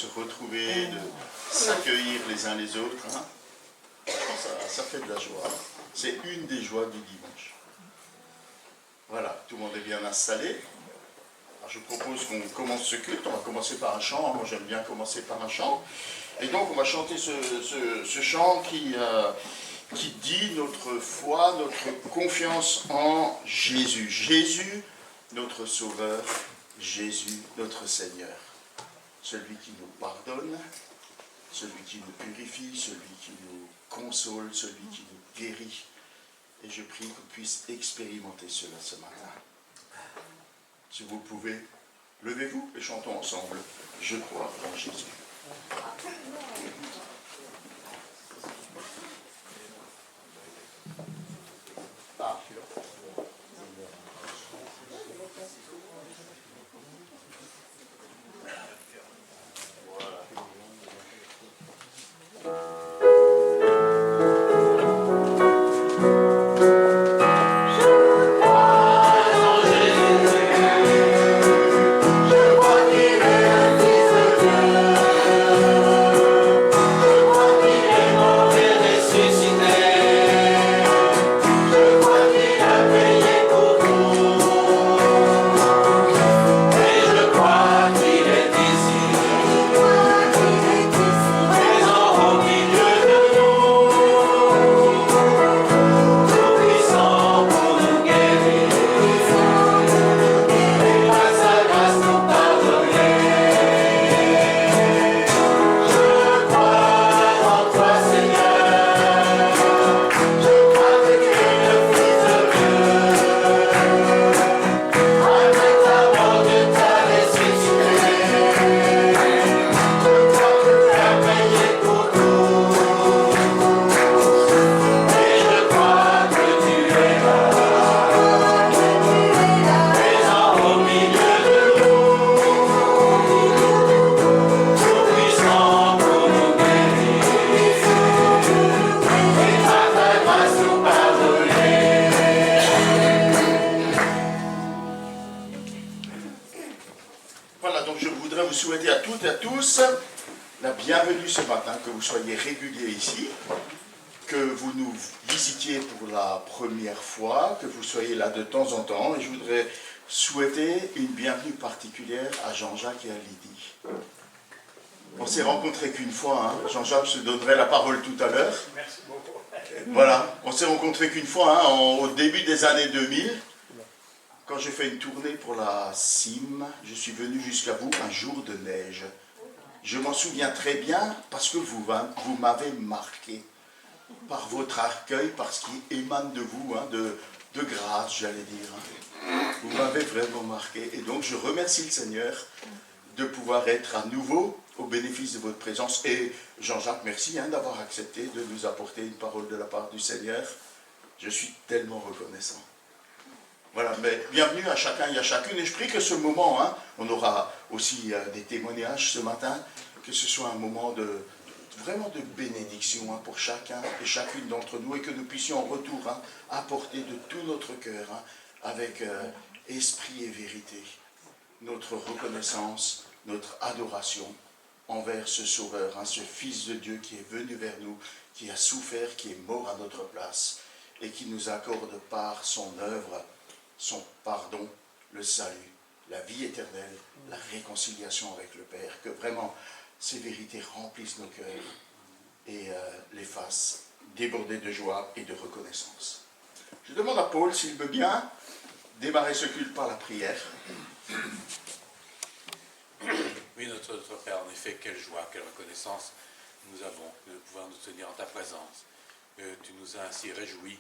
se retrouver, de s'accueillir les uns les autres. Hein. Ça fait de la joie. C'est une des joies du dimanche. Voilà, tout le monde est bien installé. Alors, je propose qu'on commence ce culte. On va commencer par un chant. Moi, j'aime bien commencer par un chant. Et donc, on va chanter ce chant qui dit notre foi, notre confiance en Jésus. Jésus, notre Sauveur. Jésus, notre Seigneur. Celui qui nous pardonne, celui qui nous purifie, celui qui nous console, celui qui nous guérit. Et je prie qu'on puisse expérimenter cela ce matin. Si vous pouvez, levez-vous et chantons ensemble. Je crois en Jésus. Soyez réguliers ici, que vous nous visitiez pour la première fois, que vous soyez là de temps en temps. Et je voudrais souhaiter une bienvenue particulière à Jean-Jacques et à Lydie. On s'est rencontrés qu'une fois, hein. Jean-Jacques se donnerait la parole tout à l'heure. Merci beaucoup. Voilà, on s'est rencontrés qu'une fois, hein, au début des années 2000. Quand j'ai fait une tournée pour la CIM, je suis venu jusqu'à vous un jour de neige. Je m'en souviens très bien parce que vous m'avez marqué par votre accueil, par ce qui émane de vous, hein, de grâce, j'allais dire. Vous m'avez vraiment marqué. Et donc, je remercie le Seigneur de pouvoir être à nouveau au bénéfice de votre présence. Et Jean-Jacques, merci d'avoir accepté de nous apporter une parole de la part du Seigneur. Je suis tellement reconnaissant. Voilà, mais bienvenue à chacun et à chacune. Et je prie que ce moment, on aura aussi des témoignages ce matin, que ce soit un moment vraiment de bénédiction pour chacun et chacune d'entre nous, et que nous puissions en retour apporter de tout notre cœur, avec esprit et vérité, notre reconnaissance, notre adoration envers ce Sauveur, ce Fils de Dieu qui est venu vers nous, qui a souffert, qui est mort à notre place, et qui nous accorde par son œuvre son pardon, le salut, la vie éternelle, la réconciliation avec le Père, que vraiment ces vérités remplissent nos cœurs et les fassent déborder de joie et de reconnaissance. Je demande à Paul s'il veut bien démarrer ce culte par la prière. Oui, notre Père, en effet, quelle joie, quelle reconnaissance nous avons de pouvoir nous tenir en ta présence. Tu nous as ainsi réjouis,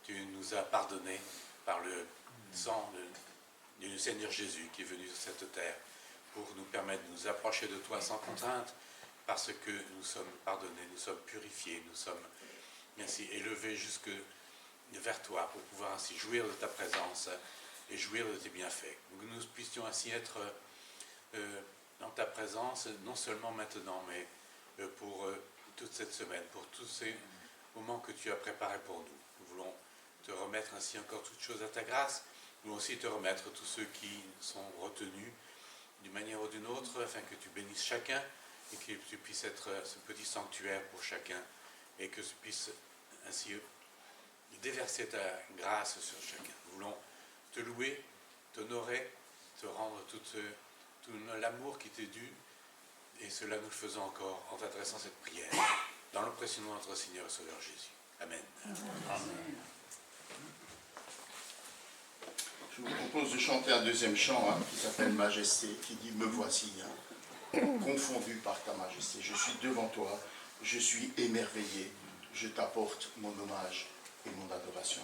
tu nous as pardonné par le sang du Seigneur Jésus qui est venu sur cette terre pour nous permettre de nous approcher de toi sans contrainte, parce que nous sommes pardonnés, nous sommes purifiés, nous sommes ainsi élevés jusque vers toi pour pouvoir ainsi jouir de ta présence et jouir de tes bienfaits. Que nous puissions ainsi être dans ta présence, non seulement maintenant, mais pour toute cette semaine, pour tous ces moments que tu as préparés pour nous. Nous voulons te remettre ainsi encore toutes choses à ta grâce. Nous voulons aussi te remettre tous ceux qui sont retenus d'une manière ou d'une autre, afin que tu bénisses chacun et que tu puisses être ce petit sanctuaire pour chacun et que tu puisses ainsi déverser ta grâce sur chacun. Nous voulons te louer, t'honorer, te rendre tout l'amour qui t'est dû, et cela nous le faisons encore en t'adressant cette prière, dans le précieux nom de notre Seigneur et Sauveur Jésus. Amen. Amen. Je vous propose de chanter un deuxième chant qui s'appelle Majesté, qui dit « Me voici, confondu par ta majesté. Je suis devant toi, je suis émerveillé, je t'apporte mon hommage et mon adoration. »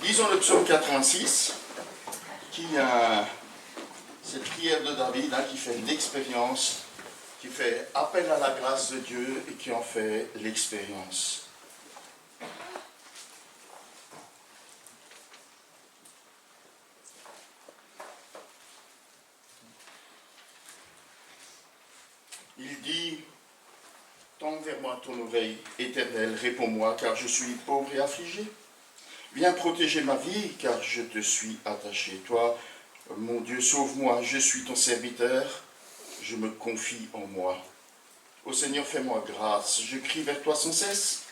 Lisons le psaume 86, qui a cette prière de David qui fait l'expérience, qui fait appel à la grâce de Dieu et qui en fait l'expérience. Il dit, tends vers moi ton oreille éternelle, réponds-moi, car je suis pauvre et affligé. Viens protéger ma vie, car je te suis attaché. Toi, mon Dieu, sauve-moi, je suis ton serviteur, je me confie en moi. Ô Seigneur, fais-moi grâce, je crie vers toi sans cesse.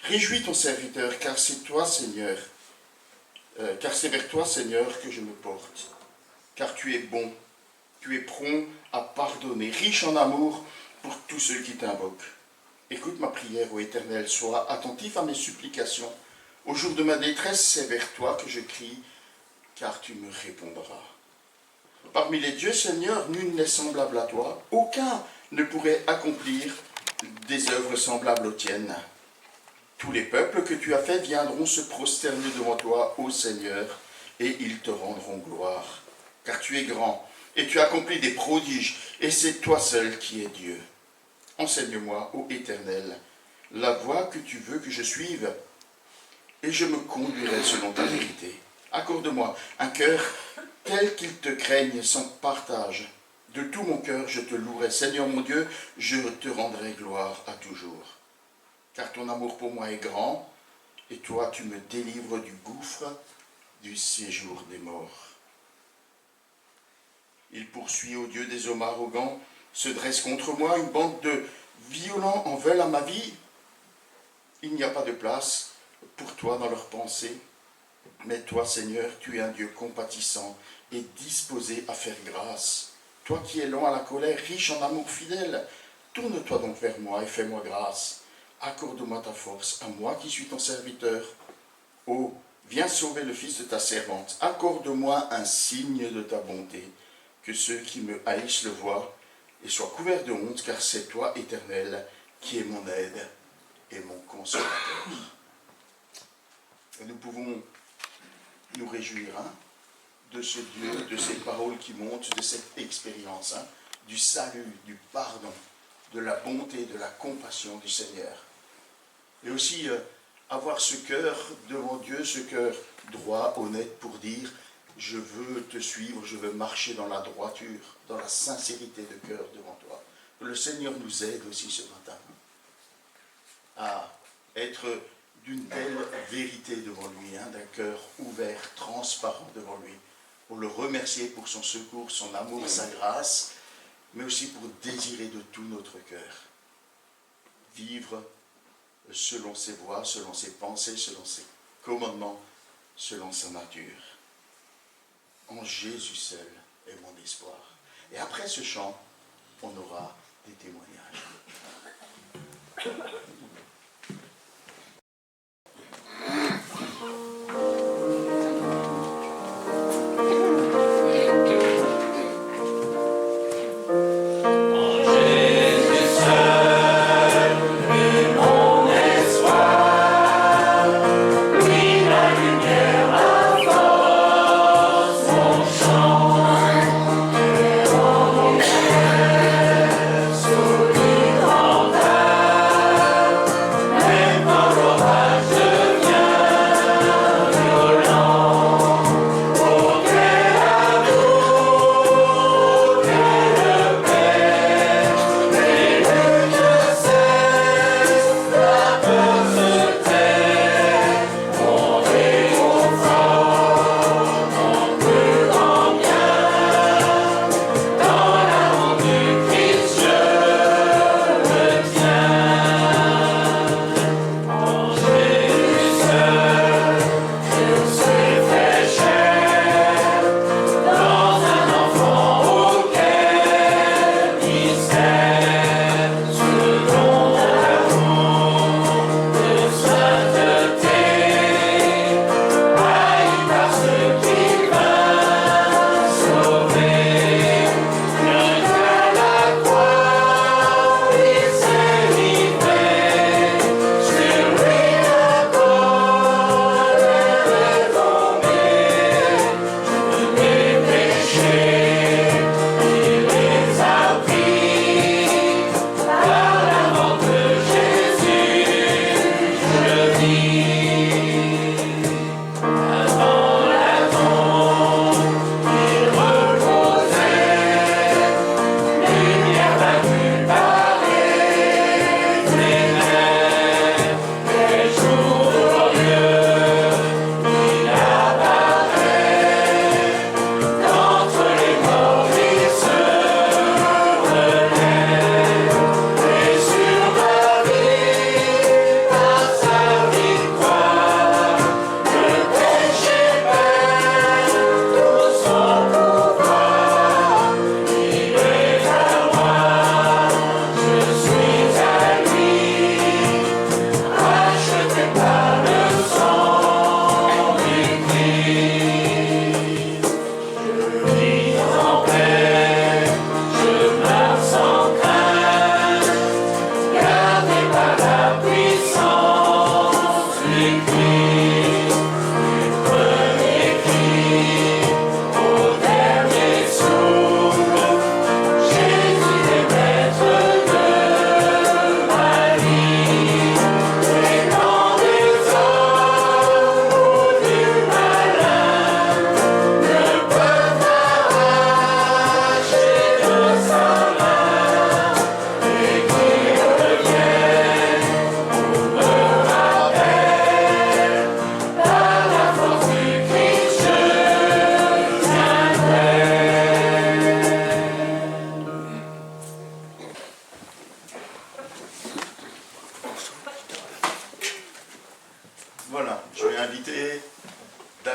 Réjouis ton serviteur, car c'est toi, Seigneur, car c'est vers toi, Seigneur, que je me porte. Car tu es bon, tu es prompt à pardonner, riche en amour pour tous ceux qui t'invoquent. Écoute ma prière, ô Éternel, sois attentif à mes supplications. Au jour de ma détresse, c'est vers toi que je crie, car tu me répondras. Parmi les dieux, Seigneur, nul n'est semblable à toi. Aucun ne pourrait accomplir des œuvres semblables aux tiennes. Tous les peuples que tu as faits viendront se prosterner devant toi, ô Seigneur, et ils te rendront gloire. Car tu es grand, et tu accomplis des prodiges, et c'est toi seul qui es Dieu. Enseigne-moi, ô Éternel, la voie que tu veux que je suive, et je me conduirai selon ta vérité. Accorde-moi un cœur tel qu'il te craigne sans partage. De tout mon cœur, je te louerai. Seigneur mon Dieu, je te rendrai gloire à toujours. Car ton amour pour moi est grand, et toi, tu me délivres du gouffre du séjour des morts. Il poursuit, ô Dieu des hommes arrogants, se dresse contre moi, une bande de violents en veulent à ma vie. Il n'y a pas de place pour toi dans leurs pensées. Mais toi, Seigneur, tu es un Dieu compatissant et disposé à faire grâce. Toi qui es lent à la colère, riche en amour fidèle, tourne-toi donc vers moi et fais-moi grâce. Accorde-moi ta force, à moi qui suis ton serviteur. Oh, viens sauver le fils de ta servante. Accorde-moi un signe de ta bonté, que ceux qui me haïssent le voient et soient couverts de honte, car c'est toi, Éternel, qui es mon aide et mon consolateur. Et nous pouvons nous réjouir de ce Dieu, de ces paroles qui montent, de cette expérience, du salut, du pardon, de la bonté, de la compassion du Seigneur. Et aussi avoir ce cœur devant Dieu, ce cœur droit, honnête, pour dire « Je veux te suivre, je veux marcher dans la droiture, dans la sincérité de cœur devant toi. » Que le Seigneur nous aide aussi ce matin à être d'une telle vérité devant lui, d'un cœur ouvert, transparent devant lui, pour le remercier pour son secours, son amour, sa grâce, mais aussi pour désirer de tout notre cœur. Vivre selon ses voies, selon ses pensées, selon ses commandements, selon sa nature. En Jésus seul est mon espoir. Et après ce chant, on aura des témoignages.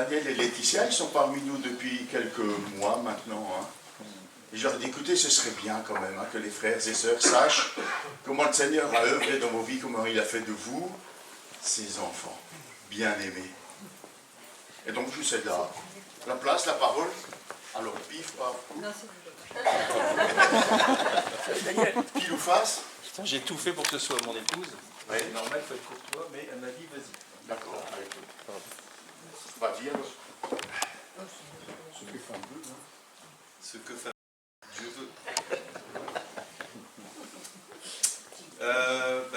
Daniel et Laetitia, ils sont parmi nous depuis quelques mois maintenant. Hein. Et je leur ai dit, écoutez, ce serait bien quand même que les frères et sœurs sachent comment le Seigneur a œuvré dans vos vies, comment il a fait de vous ses enfants bien-aimés. Et donc, je vous cède la place, la parole. Alors, pif, paf. Pile ou face. J'ai tout fait pour que ce soit mon épouse. Oui. C'est normal, il faut être courtois, mais elle m'a dit vas-y. D'accord. Vas-y alors. Ce que fait Dieu veut.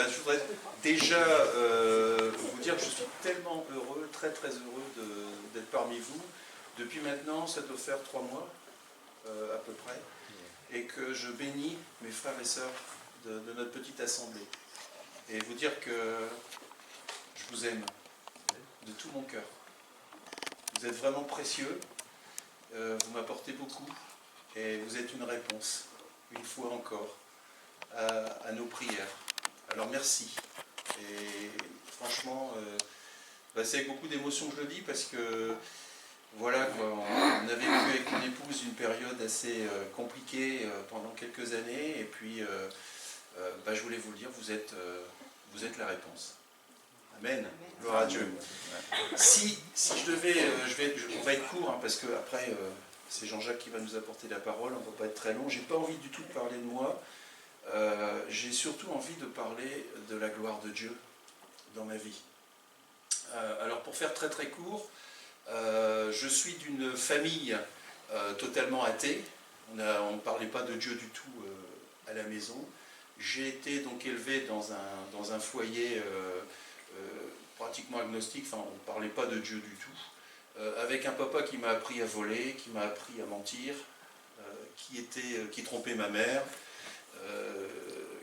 Je voudrais déjà vous dire que je suis tellement heureux, très très heureux d'être parmi vous. Depuis maintenant, ça doit faire 3 mois, à peu près, et que je bénis mes frères et sœurs de notre petite assemblée. Et vous dire que je vous aime de tout mon cœur. Vous êtes vraiment précieux, vous m'apportez beaucoup, et vous êtes une réponse, une fois encore, à nos prières. Alors merci. Et franchement, c'est avec beaucoup d'émotion que je le dis, parce que voilà, quoi, on a vécu avec mon épouse une période assez compliquée pendant quelques années, et puis je voulais vous le dire, vous êtes la réponse. Amen. Gloire à Dieu. Si je devais, on va être court, hein, parce que après c'est Jean-Jacques qui va nous apporter la parole, on ne va pas être très long. J'ai pas envie du tout de parler de moi. J'ai surtout envie de parler de la gloire de Dieu dans ma vie. Alors pour faire très très court, je suis d'une famille totalement athée. On ne parlait pas de Dieu du tout à la maison. J'ai été donc élevé dans un foyer pratiquement agnostique, enfin on ne parlait pas de Dieu du tout, avec un papa qui m'a appris à voler, qui m'a appris à mentir, qui trompait ma mère,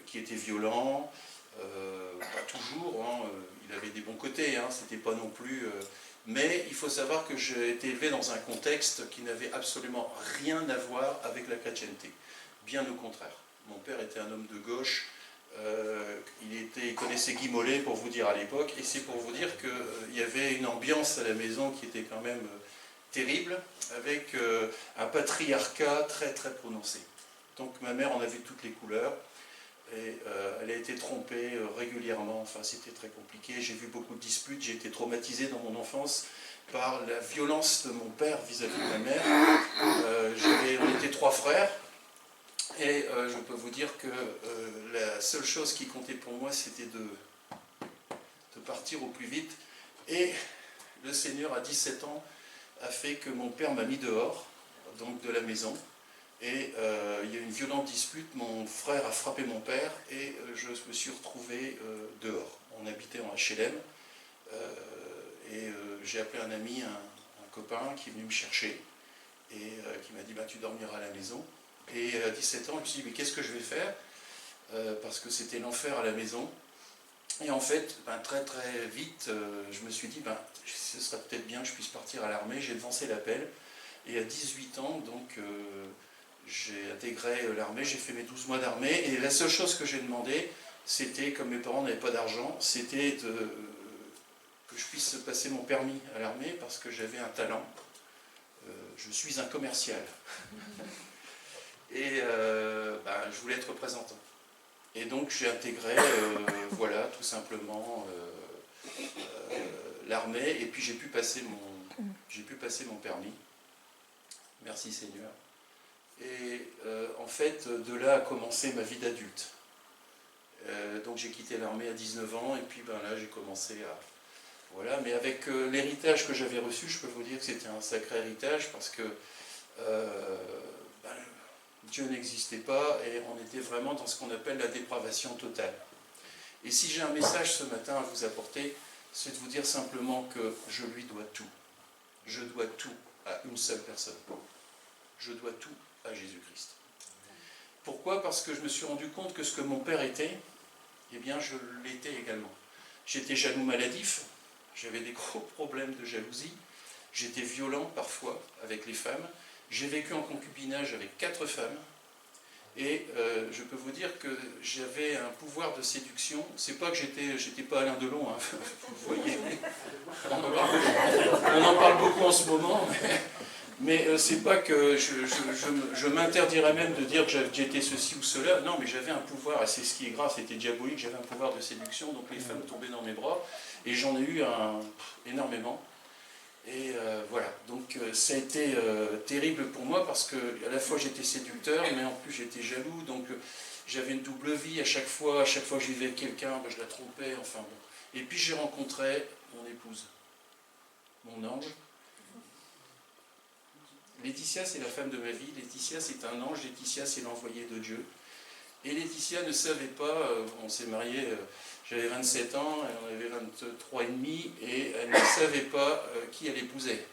qui était violent, pas toujours, hein, il avait des bons côtés, hein, c'était pas non plus... mais il faut savoir que j'ai été élevé dans un contexte qui n'avait absolument rien à voir avec la chrétienté, bien au contraire. Mon père était un homme de gauche, il connaissait Guy Mollet, pour vous dire, à l'époque, et c'est pour vous dire qu'il y avait une ambiance à la maison qui était quand même terrible, avec un patriarcat très très prononcé. Donc ma mère en a vu toutes les couleurs, et elle a été trompée régulièrement, enfin c'était très compliqué, j'ai vu beaucoup de disputes, j'ai été traumatisé dans mon enfance par la violence de mon père vis-à-vis de ma mère. On était 3 frères, et je peux vous dire que la seule chose qui comptait pour moi, c'était de partir au plus vite. Et le Seigneur, à 17 ans, a fait que mon père m'a mis dehors, donc de la maison. Et il y a eu une violente dispute, mon frère a frappé mon père, et je me suis retrouvé dehors. On habitait en HLM, et j'ai appelé un ami, un copain, qui est venu me chercher, et qui m'a dit tu dormiras à la maison. Et à 17 ans, je me suis dit, mais qu'est-ce que je vais faire parce que c'était l'enfer à la maison. Et en fait, très très vite, je me suis dit, ce serait peut-être bien que je puisse partir à l'armée. J'ai devancé l'appel. Et à 18 ans, donc, j'ai intégré l'armée, j'ai fait mes 12 mois d'armée. Et la seule chose que j'ai demandé, c'était, comme mes parents n'avaient pas d'argent, c'était que je puisse passer mon permis à l'armée parce que j'avais un talent. Je suis un commercial. Et je voulais être représentant. Et donc j'ai intégré, voilà, tout simplement l'armée, et puis j'ai pu passer mon permis. Merci Seigneur. Et en fait, de là a commencé ma vie d'adulte. Donc j'ai quitté l'armée à 19 ans, et puis là j'ai commencé à... Voilà, mais avec l'héritage que j'avais reçu, je peux vous dire que c'était un sacré héritage, parce que Dieu n'existait pas, et on était vraiment dans ce qu'on appelle la dépravation totale. Et si j'ai un message ce matin à vous apporter, c'est de vous dire simplement que je lui dois tout. Je dois tout à une seule personne. Je dois tout à Jésus-Christ. Pourquoi ? Parce que je me suis rendu compte que ce que mon père était, eh bien je l'étais également. J'étais jaloux maladif, j'avais des gros problèmes de jalousie, j'étais violent parfois avec les femmes, j'ai vécu en concubinage avec 4 femmes, Et je peux vous dire que j'avais un pouvoir de séduction. C'est pas que j'étais pas Alain Delon, hein, vous voyez. On en parle beaucoup en ce moment, mais c'est pas que je m'interdirais même de dire que j'étais ceci ou cela. Non, mais j'avais un pouvoir, et c'est ce qui est grave, c'était diabolique, j'avais un pouvoir de séduction, donc les femmes tombaient dans mes bras, et j'en ai eu énormément. Et voilà, donc ça a été terrible pour moi parce que à la fois j'étais séducteur, mais en plus j'étais jaloux, donc j'avais une double vie. À chaque fois que je vivais avec quelqu'un, je la trompais, enfin bon. Et puis j'ai rencontré mon épouse, mon ange. Laetitia, c'est la femme de ma vie. Laetitia, c'est un ange. Laetitia, c'est l'envoyé de Dieu. Et Laetitia ne savait pas, on s'est mariés, j'avais 27 ans, elle en avait 23 et demi, et elle ne savait pas qui elle épousait.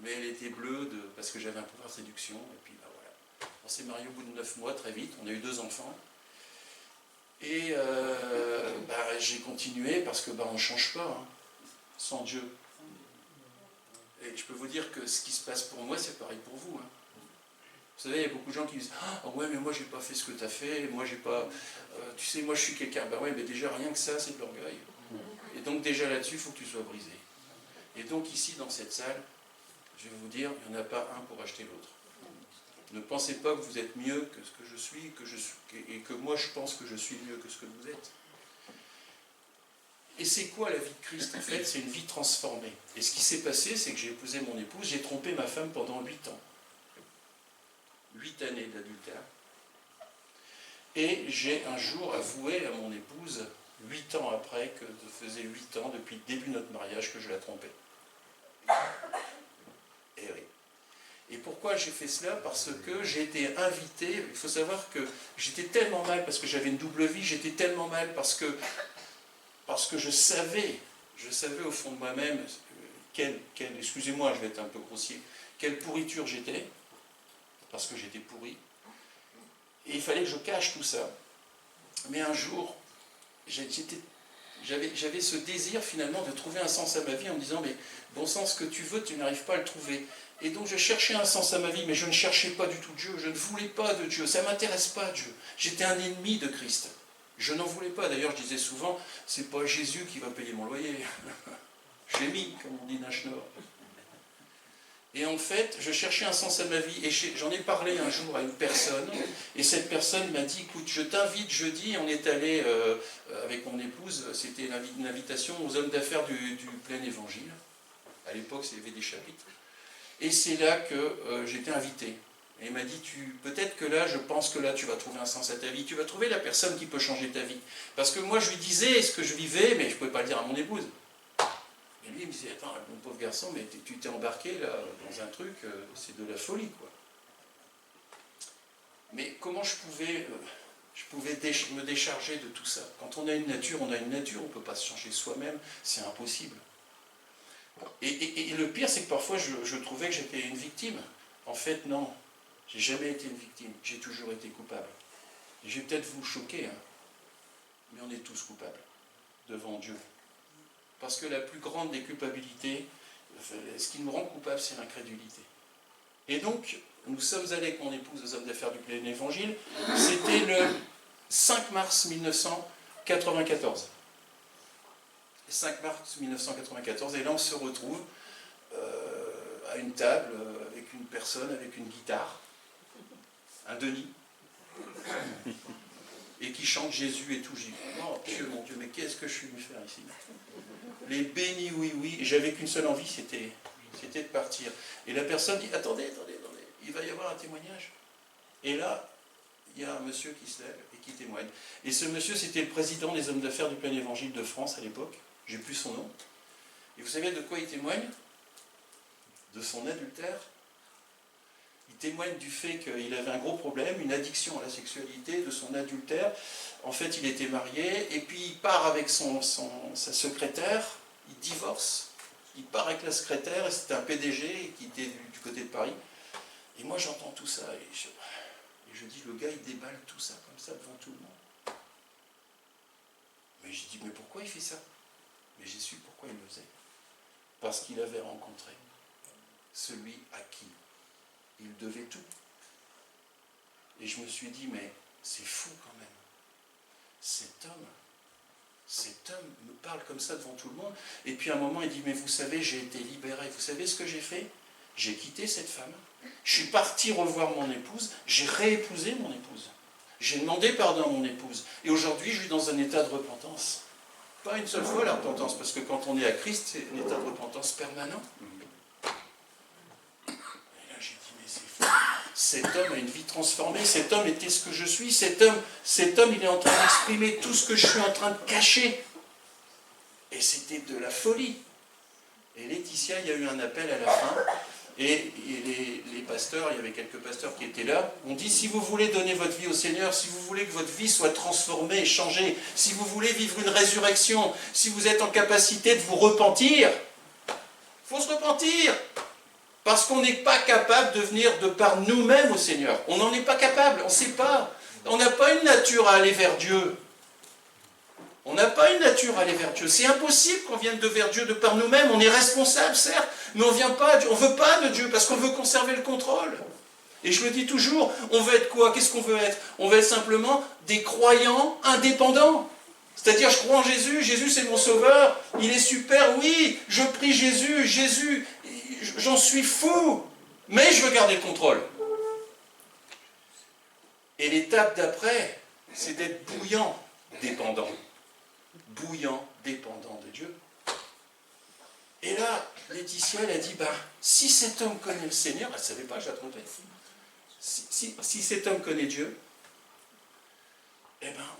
Mais elle était bleue parce que j'avais un pouvoir de séduction, et puis ben voilà. On s'est mariés au bout de 9 mois, très vite, on a eu 2 enfants. Et j'ai continué parce que on ne change pas, hein, sans Dieu. Et je peux vous dire que ce qui se passe pour moi, c'est pareil pour vous. Hein. Vous savez, il y a beaucoup de gens qui disent « Ah ouais, mais moi, j'ai pas fait ce que tu as fait, moi, j'ai pas... tu sais, moi, je suis quelqu'un. » Ben ouais, mais déjà, rien que ça, c'est de l'orgueil. Et donc, déjà là-dessus, il faut que tu sois brisé. Et donc, ici, dans cette salle, je vais vous dire, il n'y en a pas un pour acheter l'autre. Ne pensez pas que vous êtes mieux que ce que je suis, et que moi, je pense que je suis mieux que ce que vous êtes. Et c'est quoi la vie de Christ? En fait, c'est une vie transformée. Et ce qui s'est passé, c'est que j'ai épousé mon épouse, j'ai trompé ma femme pendant 8 ans. 8 années d'adultère. Et j'ai un jour avoué à mon épouse, 8 ans après, que ça faisait 8 ans, depuis le début de notre mariage, que je la trompais. Et oui. Et pourquoi j'ai fait cela? Parce que j'ai été invité, il faut savoir que j'étais tellement mal, parce que j'avais une double vie, j'étais tellement mal parce que je savais au fond de moi-même, excusez-moi, je vais être un peu grossier, quelle pourriture j'étais, parce que j'étais pourri, et il fallait que je cache tout ça. Mais un jour, j'avais ce désir finalement de trouver un sens à ma vie en me disant, mais bon sang, ce que tu veux, tu n'arrives pas à le trouver. Et donc je cherchais un sens à ma vie, mais je ne cherchais pas du tout Dieu, je ne voulais pas de Dieu, ça ne m'intéresse pas Dieu. J'étais un ennemi de Christ. Je n'en voulais pas. D'ailleurs, je disais souvent, c'est pas Jésus qui va payer mon loyer. Je l'ai mis, comme on dit Nachnor. Et en fait, je cherchais un sens à ma vie. Et j'en ai parlé un jour à une personne. Et cette personne m'a dit, écoute, je t'invite jeudi. On est allé avec mon épouse. C'était une invitation aux hommes d'affaires du plein évangile. À l'époque, il y avait des chapitres. Et c'est là que j'étais invité. Et il m'a dit, peut-être que là, je pense que là, tu vas trouver un sens à ta vie. Tu vas trouver la personne qui peut changer ta vie. Parce que moi, je lui disais ce que je vivais, mais je ne pouvais pas le dire à mon épouse. Et lui, il me disait, attends, mon pauvre garçon, mais tu t'es embarqué là dans un truc, c'est de la folie, quoi. Mais comment je pouvais me décharger de tout ça? Quand on a une nature, on a une nature, on ne peut pas se changer soi-même, c'est impossible. Et le pire, c'est que parfois, je trouvais que j'étais une victime. En fait, non. J'ai jamais été une victime, j'ai toujours été coupable. Je vais peut-être vous choquer, hein, mais on est tous coupables devant Dieu. Parce que la plus grande des culpabilités, ce qui nous rend coupables, c'est l'incrédulité. Et donc, nous sommes allés avec mon épouse aux hommes d'affaires du plein évangile, c'était le 5 mars 1994. 5 mars 1994, et là on se retrouve à une table avec une personne, avec une guitare, un Denis, et qui chante Jésus et tout. J'ai dit, oh Dieu, mon Dieu, mais qu'est-ce que je suis venu faire ici? Les bénis, oui, oui, et j'avais qu'une seule envie, c'était de partir. Et la personne dit, attendez, il va y avoir un témoignage. Et là, il y a un monsieur qui se lève et qui témoigne. Et ce monsieur, c'était le président des hommes d'affaires du plein évangile de France à l'époque, j'ai plus son nom. Et vous savez de quoi il témoigne? De son adultère. Il témoigne du fait qu'il avait un gros problème, une addiction à la sexualité, de son adultère. En fait, il était marié, et puis il part avec sa secrétaire, il divorce, il part avec la secrétaire, et c'était un PDG qui était du côté de Paris. Et moi, j'entends tout ça, et je dis, le gars, il déballe tout ça, comme ça, devant tout le monde. Mais je dis, mais pourquoi il fait ça? Mais j'ai su pourquoi il le faisait. Parce qu'il avait rencontré celui à qui il devait tout. Et je me suis dit, mais c'est fou quand même. Cet homme me parle comme ça devant tout le monde. Et puis à un moment, il dit, mais vous savez, j'ai été libéré. Vous savez ce que j'ai fait? J'ai quitté cette femme. Je suis parti revoir mon épouse. J'ai réépousé mon épouse. J'ai demandé pardon à mon épouse. Et aujourd'hui, je suis dans un état de repentance. Pas une seule fois la repentance, parce que quand on est à Christ, c'est un état de repentance permanent. Et là, j'ai dit, mais c'est fou. Cet homme a une vie transformée. Cet homme était ce que je suis. Cet homme, il est en train d'exprimer tout ce que je suis en train de cacher. Et c'était de la folie. Et Laetitia, il y a eu un appel à la fin. Et les pasteurs, il y avait quelques pasteurs qui étaient là, ont dit, si vous voulez donner votre vie au Seigneur, si vous voulez que votre vie soit transformée, changée, si vous voulez vivre une résurrection, si vous êtes en capacité de vous repentir, il faut se repentir. Parce qu'on n'est pas capable de venir de par nous-mêmes au Seigneur. On n'en est pas capable, on ne sait pas. On n'a pas une nature à aller vers Dieu. On n'a pas une nature à aller vers Dieu. C'est impossible qu'on vienne de vers Dieu de par nous-mêmes. On est responsable, certes, mais on ne vient pas, on ne veut pas de Dieu parce qu'on veut conserver le contrôle. Et je le dis toujours, on veut être quoi? Qu'est-ce qu'on veut être? On veut être simplement des croyants indépendants. C'est-à-dire, je crois en Jésus, Jésus c'est mon sauveur, il est super, oui, je prie Jésus, Jésus, j'en suis fou, mais je veux garder le contrôle. Et l'étape d'après, c'est d'être bouillant, dépendant. Bouillant, dépendant de Dieu. Et là, Laetitia, elle a dit, si cet homme connaît le Seigneur, elle ne savait pas, je la trompais. Si cet homme connaît Dieu,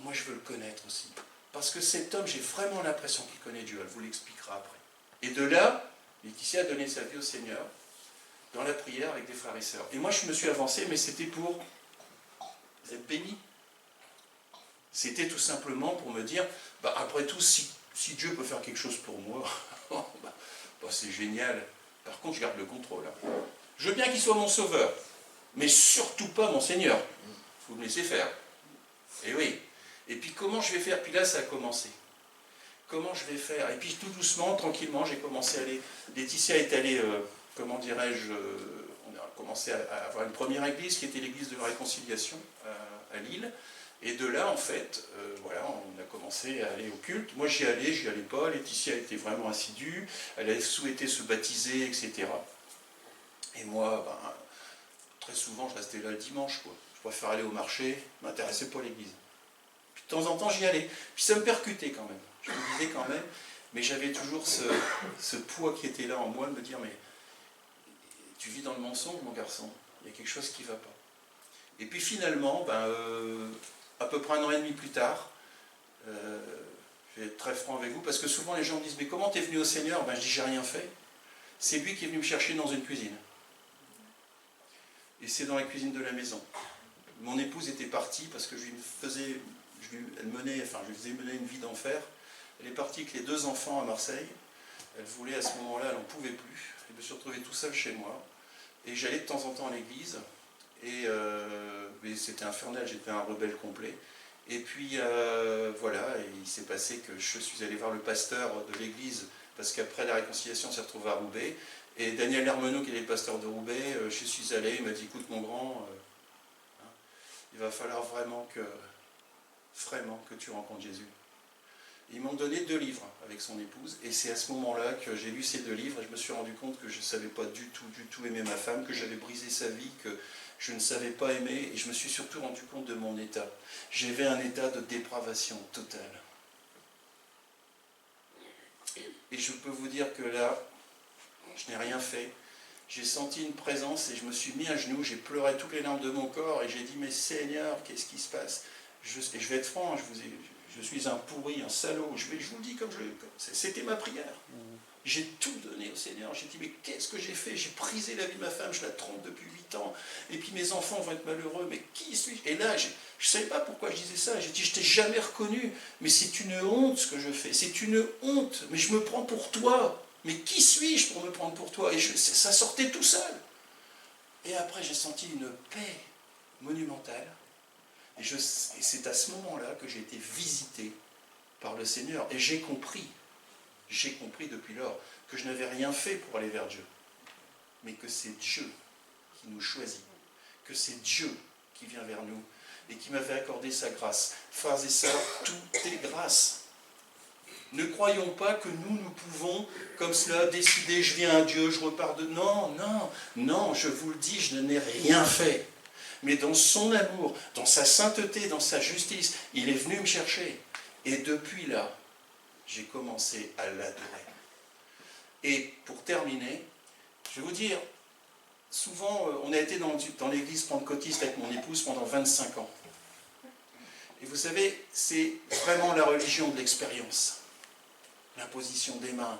moi je veux le connaître aussi. Parce que cet homme, j'ai vraiment l'impression qu'il connaît Dieu, elle vous l'expliquera après. Et de là, Laetitia a donné sa vie au Seigneur, dans la prière avec des frères et sœurs. Et moi je me suis avancé, mais c'était pour être béni. C'était tout simplement pour me dire, après tout, si Dieu peut faire quelque chose pour moi, c'est génial. Par contre, je garde le contrôle. Je veux bien qu'il soit mon sauveur, mais surtout pas mon Seigneur. Il faut me laisser faire. Et oui. Et puis comment je vais faire? Puis là, ça a commencé. Comment je vais faire? Et puis tout doucement, tranquillement, j'ai commencé à aller... Laetitia est allée, on a commencé à avoir une première église, qui était l'église de la Réconciliation à Lille. Et de là, en fait, on a commencé à aller au culte. Moi, j'y allais pas. Laetitia était vraiment assidue. Elle a souhaité se baptiser, etc. Et moi, très souvent, je restais là le dimanche, quoi. Je préfère aller au marché, je ne m'intéressais pas à l'église. Puis de temps en temps, j'y allais. Puis ça me percutait quand même. Je me disais quand même, mais j'avais toujours ce poids qui était là en moi, de me dire, mais tu vis dans le mensonge, mon garçon. Il y a quelque chose qui ne va pas. Et puis finalement, à peu près 1 an et demi plus tard, je vais être très franc avec vous, parce que souvent les gens me disent, mais comment tu es venu au Seigneur? Je dis, j'ai rien fait. C'est lui qui est venu me chercher dans une cuisine. Et c'est dans la cuisine de la maison. Mon épouse était partie parce que je lui faisais mener une vie d'enfer. Elle est partie avec les 2 enfants à Marseille. Elle voulait, à ce moment-là, elle n'en pouvait plus. Je me suis retrouvé tout seul chez moi. Et j'allais de temps en temps à l'église. Mais c'était infernal, j'étais un rebelle complet. Et puis, et il s'est passé que je suis allé voir le pasteur de l'église, parce qu'après la réconciliation, on s'est retrouvé à Roubaix. Et Daniel Hermenot, qui est le pasteur de Roubaix, je suis allé, il m'a dit, écoute mon grand, il va falloir vraiment que tu rencontres Jésus. Ils m'ont donné 2 livres avec son épouse, et c'est à ce moment-là que j'ai lu ces 2 livres, et je me suis rendu compte que je ne savais pas du tout aimer ma femme, que j'avais brisé sa vie, que je ne savais pas aimer, et je me suis surtout rendu compte de mon état. J'avais un état de dépravation totale. Et je peux vous dire que là, je n'ai rien fait. J'ai senti une présence et je me suis mis à genoux, j'ai pleuré toutes les larmes de mon corps et j'ai dit, mais Seigneur, qu'est-ce qui se passe? Et je vais être franc, je suis un pourri, un salaud, je vous le dis comme c'était ma prière. J'ai tout donné au Seigneur, j'ai dit, mais qu'est-ce que j'ai fait? J'ai brisé la vie de ma femme, je la trompe depuis 8 ans, et puis mes enfants vont être malheureux, mais qui suis-je? Et là, je ne savais pas pourquoi je disais ça, j'ai dit, je t'ai jamais reconnu, mais c'est une honte ce que je fais, c'est une honte, mais je me prends pour toi. Mais qui suis-je pour me prendre pour toi? Et ça sortait tout seul. Et après, j'ai senti une paix monumentale. Et c'est à ce moment-là que j'ai été visité par le Seigneur. Et j'ai compris depuis lors, que je n'avais rien fait pour aller vers Dieu. Mais que c'est Dieu qui nous choisit. Que c'est Dieu qui vient vers nous et qui m'avait accordé sa grâce. Frères et sœurs, tout est grâce. Ne croyons pas que nous pouvons, comme cela, décider, je viens à Dieu, je repars de... Non, non, non, je vous le dis, je n'ai rien fait. Mais dans son amour, dans sa sainteté, dans sa justice, il est venu me chercher. Et depuis là, j'ai commencé à l'adorer. Et pour terminer, je vais vous dire, souvent, on a été dans l'église pentecôtiste avec mon épouse pendant 25 ans. Et vous savez, c'est vraiment la religion de l'expérience. L'imposition des mains,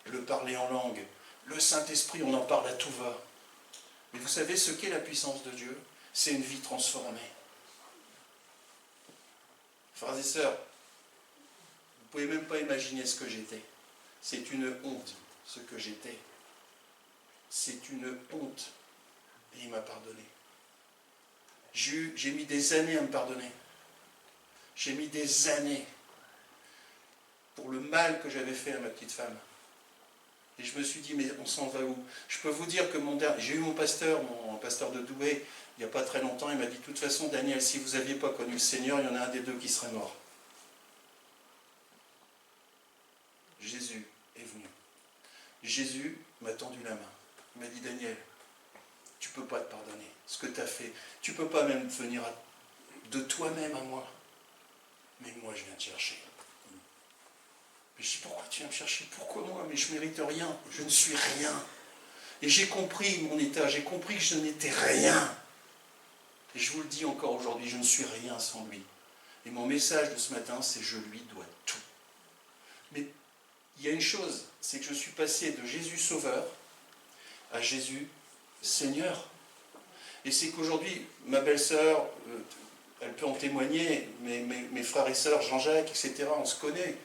le parler en langue, le Saint-Esprit, on en parle à tout va. Mais vous savez ce qu'est la puissance de Dieu? C'est une vie transformée. Frères et sœurs, vous ne pouvez même pas imaginer ce que j'étais. C'est une honte, ce que j'étais. C'est une honte. Et il m'a pardonné. J'ai mis des années à me pardonner. J'ai mis des années pour le mal que j'avais fait à ma petite femme. Et je me suis dit, mais on s'en va où? Je peux vous dire que j'ai eu mon pasteur de Douai, il n'y a pas très longtemps, il m'a dit, de toute façon, Daniel, si vous n'aviez pas connu le Seigneur, il y en a un des deux qui serait mort. Jésus est venu. Jésus m'a tendu la main. Il m'a dit, Daniel, tu ne peux pas te pardonner ce que tu as fait. Tu ne peux pas même venir de toi-même à moi. Mais moi, je viens te chercher. Mais je dis, pourquoi tu viens me chercher? Pourquoi moi? Mais je ne mérite rien. Je ne suis rien. Et j'ai compris mon état. J'ai compris que je n'étais rien. Et je vous le dis encore aujourd'hui, je ne suis rien sans lui. Et mon message de ce matin, c'est je lui dois tout. Mais il y a une chose, c'est que je suis passé de Jésus Sauveur à Jésus Seigneur. Et c'est qu'aujourd'hui, ma belle-sœur, elle peut en témoigner, mes frères et sœurs, Jean-Jacques, etc., on se connaît.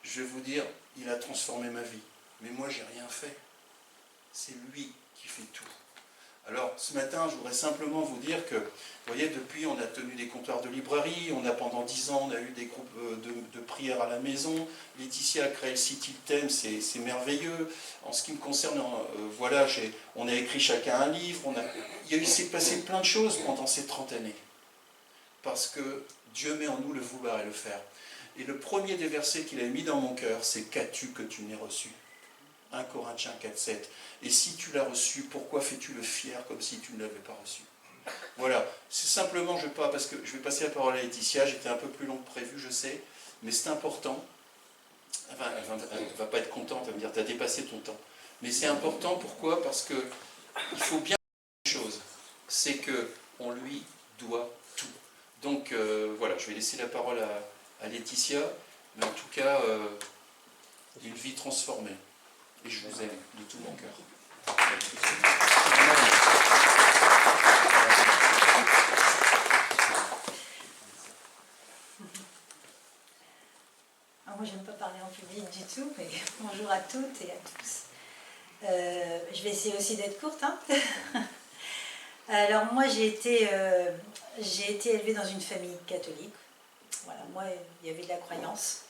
Je vais vous dire, il a transformé ma vie. Mais moi, j'ai rien fait. C'est lui qui fait tout. Alors, ce matin, je voudrais simplement vous dire que, vous voyez, depuis, on a tenu des comptoirs de librairie, pendant 10 ans, on a eu des groupes de prière à la maison. Laetitia a créé le site Il t'aime, c'est merveilleux. En ce qui me concerne, voilà, on a écrit chacun un livre. Il s'est passé plein de choses pendant ces 30 années. Parce que Dieu met en nous le vouloir et le faire. Et le premier des versets qu'il a mis dans mon cœur, c'est « Qu'as-tu que tu n'aies reçu ?» 1 Corinthiens 4, 7. Et si tu l'as reçu, pourquoi fais-tu le fier comme si tu ne l'avais pas reçu? Voilà, c'est simplement, parce que je vais passer la parole à Laetitia, j'étais un peu plus long que prévu, je sais, mais c'est important. Enfin, elle ne va pas être contente, elle va me dire, tu as dépassé ton temps. Mais c'est important, pourquoi? Parce que il faut bien une chose, c'est qu'on lui doit tout. Donc voilà, je vais laisser la parole à Laetitia, mais en tout cas, une vie transformée. Et je vous aime de tout mon cœur. Alors moi, j'aime pas parler en public du tout, mais bonjour à toutes et à tous. Je vais essayer aussi d'être courte. Hein. Alors moi, j'ai été élevée dans une famille catholique. Voilà, moi, il y avait de la croyance.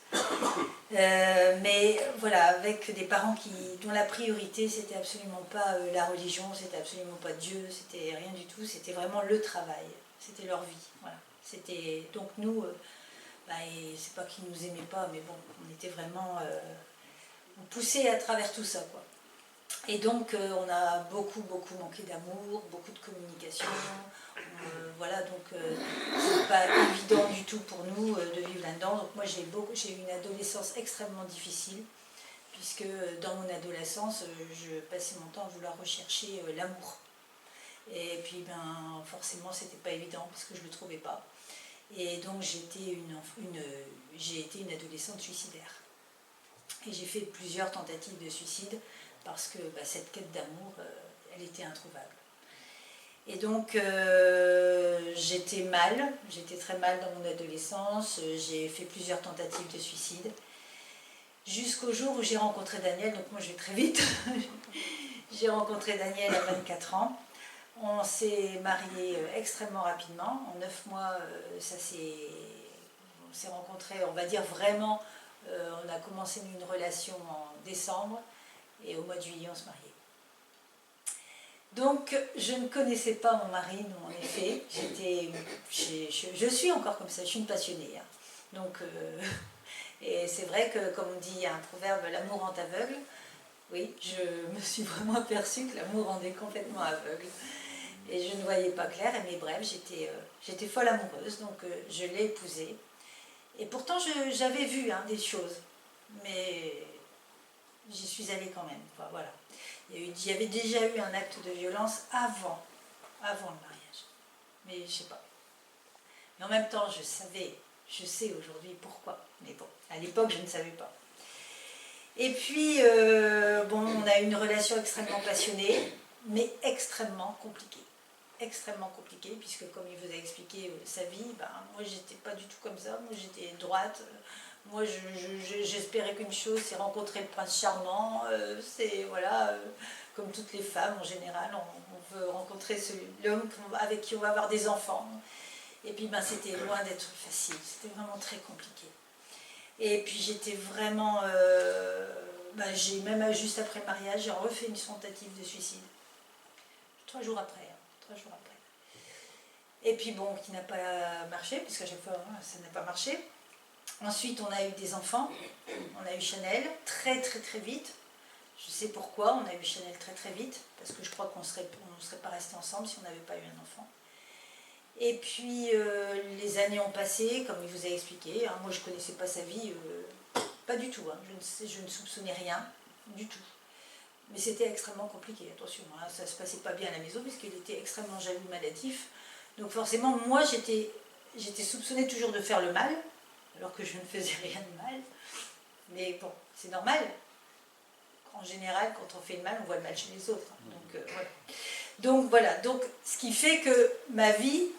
Mais voilà, avec des parents dont la priorité, c'était absolument pas la religion, c'était absolument pas Dieu, c'était rien du tout, c'était vraiment le travail, c'était leur vie. Voilà. Donc nous, c'est pas qu'ils nous aimaient pas, mais bon, on était vraiment poussés à travers tout ça, quoi. Et donc on a beaucoup manqué d'amour, beaucoup de communication. Voilà, donc c'est pas évident du tout pour nous de vivre là-dedans. Donc moi j'ai eu une adolescence extrêmement difficile, puisque dans mon adolescence, je passais mon temps à vouloir rechercher l'amour. Et puis forcément c'était pas évident parce que je le trouvais pas. Et donc j'ai été une adolescente suicidaire. Et j'ai fait plusieurs tentatives de suicide parce que cette quête d'amour, elle était introuvable. Et donc j'étais très mal dans mon adolescence, j'ai fait plusieurs tentatives de suicide, jusqu'au jour où j'ai rencontré Daniel. Donc moi je vais très vite. J'ai rencontré Daniel à 24 ans, on s'est mariés extrêmement rapidement, en 9 mois on s'est rencontrés, on va dire vraiment, on a commencé une relation en décembre, et au mois de juillet on se mariait. Donc, je ne connaissais pas mon mari, non, en effet. Je suis encore comme ça, je suis une passionnée. Hein. Donc, et c'est vrai que, comme on dit, il y a un proverbe, l'amour rend aveugle. Oui, je me suis vraiment aperçue que l'amour rendait complètement aveugle. Et je ne voyais pas clair, mais bref, j'étais folle amoureuse, donc je l'ai épousé. Et pourtant, j'avais vu hein, des choses, mais j'y suis allée quand même. Enfin, voilà. Il y avait déjà eu un acte de violence avant le mariage. Mais je sais pas. Mais en même temps, je sais aujourd'hui pourquoi. Mais bon, à l'époque, je ne savais pas. Et puis, bon, on a eu une relation extrêmement passionnée, mais extrêmement compliquée. Extrêmement compliquée, puisque comme il vous a expliqué sa vie, ben, moi, j'étais pas du tout comme ça. Moi, j'étais droite. Moi, j'espérais qu'une chose, c'est rencontrer le prince charmant. C'est, voilà, comme toutes les femmes, en général, on veut rencontrer l'homme avec qui on va avoir des enfants. Et puis, ben, c'était loin d'être facile. C'était vraiment très compliqué. Et puis, j'étais vraiment... ben, j'ai même, juste après le mariage, j'ai refait une tentative de suicide. 3 jours après. Hein, 3 jours après. Et puis, bon, qui n'a pas marché, puisqu'à chaque fois, hein, ça n'a pas marché. Ensuite, on a eu des enfants, on a eu Chanel très très très vite. Je sais pourquoi on a eu Chanel très très vite, parce que je crois qu'on ne serait pas restés ensemble si on n'avait pas eu un enfant. Et puis, les années ont passé, comme il vous a expliqué. Hein, moi, je ne connaissais pas sa vie, pas du tout. Hein, je ne soupçonnais rien du tout. Mais c'était extrêmement compliqué, attention. Hein, ça ne se passait pas bien à la maison, puisqu'il était extrêmement jaloux, maladif. Donc forcément, moi, j'étais soupçonnée toujours de faire le mal, alors que je ne faisais rien de mal. Mais bon, c'est normal. En général, quand on fait le mal, on voit le mal chez les autres. Voilà. Donc voilà. Donc, ce qui fait que ma vie,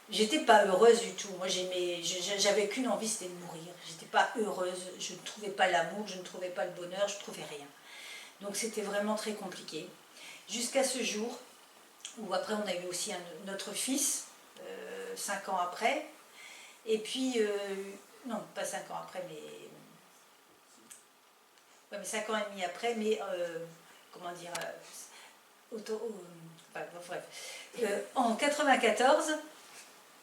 j'étais pas heureuse du tout. Moi, j'avais qu'une envie, c'était de mourir. J'étais pas heureuse. Je ne trouvais pas l'amour, je ne trouvais pas le bonheur, je ne trouvais rien. Donc, c'était vraiment très compliqué. Jusqu'à ce jour, où après, on a eu aussi notre fils, 5 ans après. Et puis, non, pas 5 ans après, mais 5 ans et demi après, mais comment dire, bref. En 94,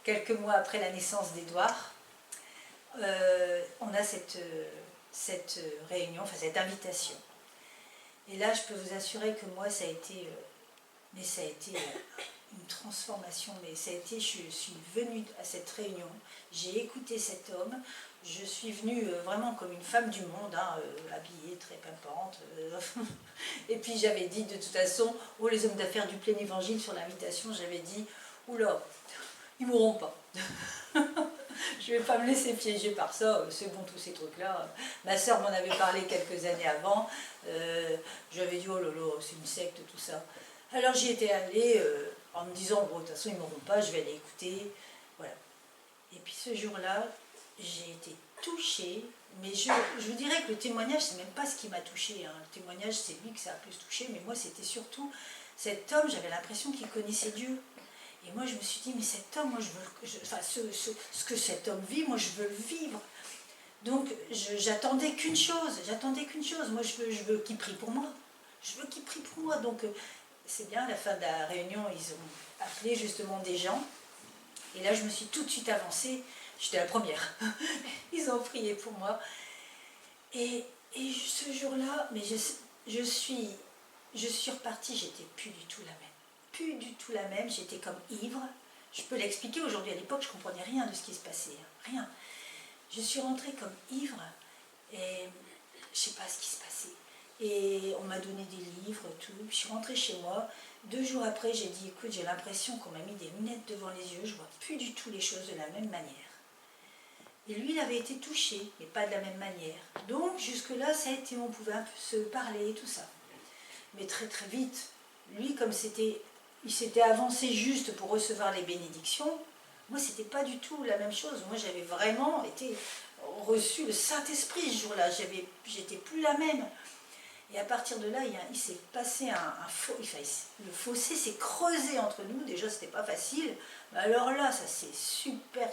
quelques mois après la naissance d'Édouard, on a cette réunion, enfin cette invitation. Et là, je peux vous assurer que moi, ça a été une transformation, mais ça a été, je suis venue à cette réunion, j'ai écouté cet homme, je suis venue vraiment comme une femme du monde, hein, habillée, très pimpante, et puis j'avais dit de toute façon, les hommes d'affaires du plein évangile sur l'invitation, j'avais dit, oula, ils mourront pas. Je ne vais pas me laisser piéger par ça, c'est bon tous ces trucs-là. Ma sœur m'en avait parlé quelques années avant, j'avais dit, oh là là, c'est une secte, tout ça. Alors j'y étais allée en me disant, bon, de toute façon ils ne m'auront pas, je vais aller écouter, voilà. Et puis ce jour-là, j'ai été touchée, mais je vous dirais que le témoignage, c'est même pas ce qui m'a touchée. Hein. Le témoignage, c'est lui que ça a plus touché, mais moi c'était surtout cet homme, j'avais l'impression qu'il connaissait Dieu. Et moi je me suis dit, mais cet homme, moi ce que cet homme vit, moi je veux le vivre. Donc j'attendais qu'une chose, moi je veux qu'il prie pour moi. Je veux qu'il prie pour moi, donc... C'est bien, à la fin de la réunion, ils ont appelé justement des gens. Et là, je me suis tout de suite avancée. J'étais la première. Ils ont prié pour moi. Et ce jour-là, mais je suis repartie, j'étais plus du tout la même. Plus du tout la même, j'étais comme ivre. Je peux l'expliquer aujourd'hui. À l'époque, je ne comprenais rien de ce qui se passait. Rien. Je suis rentrée comme ivre et je ne sais pas ce qui se passait. Et on m'a donné des livres, tout. Puis je suis rentrée chez moi. 2 jours après, j'ai dit, écoute, j'ai l'impression qu'on m'a mis des lunettes devant les yeux. Je ne vois plus du tout les choses de la même manière. Et lui, il avait été touché, mais pas de la même manière. Donc, jusque-là, ça a été, on pouvait un peu se parler, tout ça. Mais très très vite, lui, comme il s'était avancé juste pour recevoir les bénédictions, moi, c'était pas du tout la même chose. Moi, j'avais vraiment reçu le Saint-Esprit ce jour-là. J'étais plus la même. Et à partir de là, il s'est passé le fossé s'est creusé entre nous. Déjà, c'était pas facile. Mais alors là, ça s'est super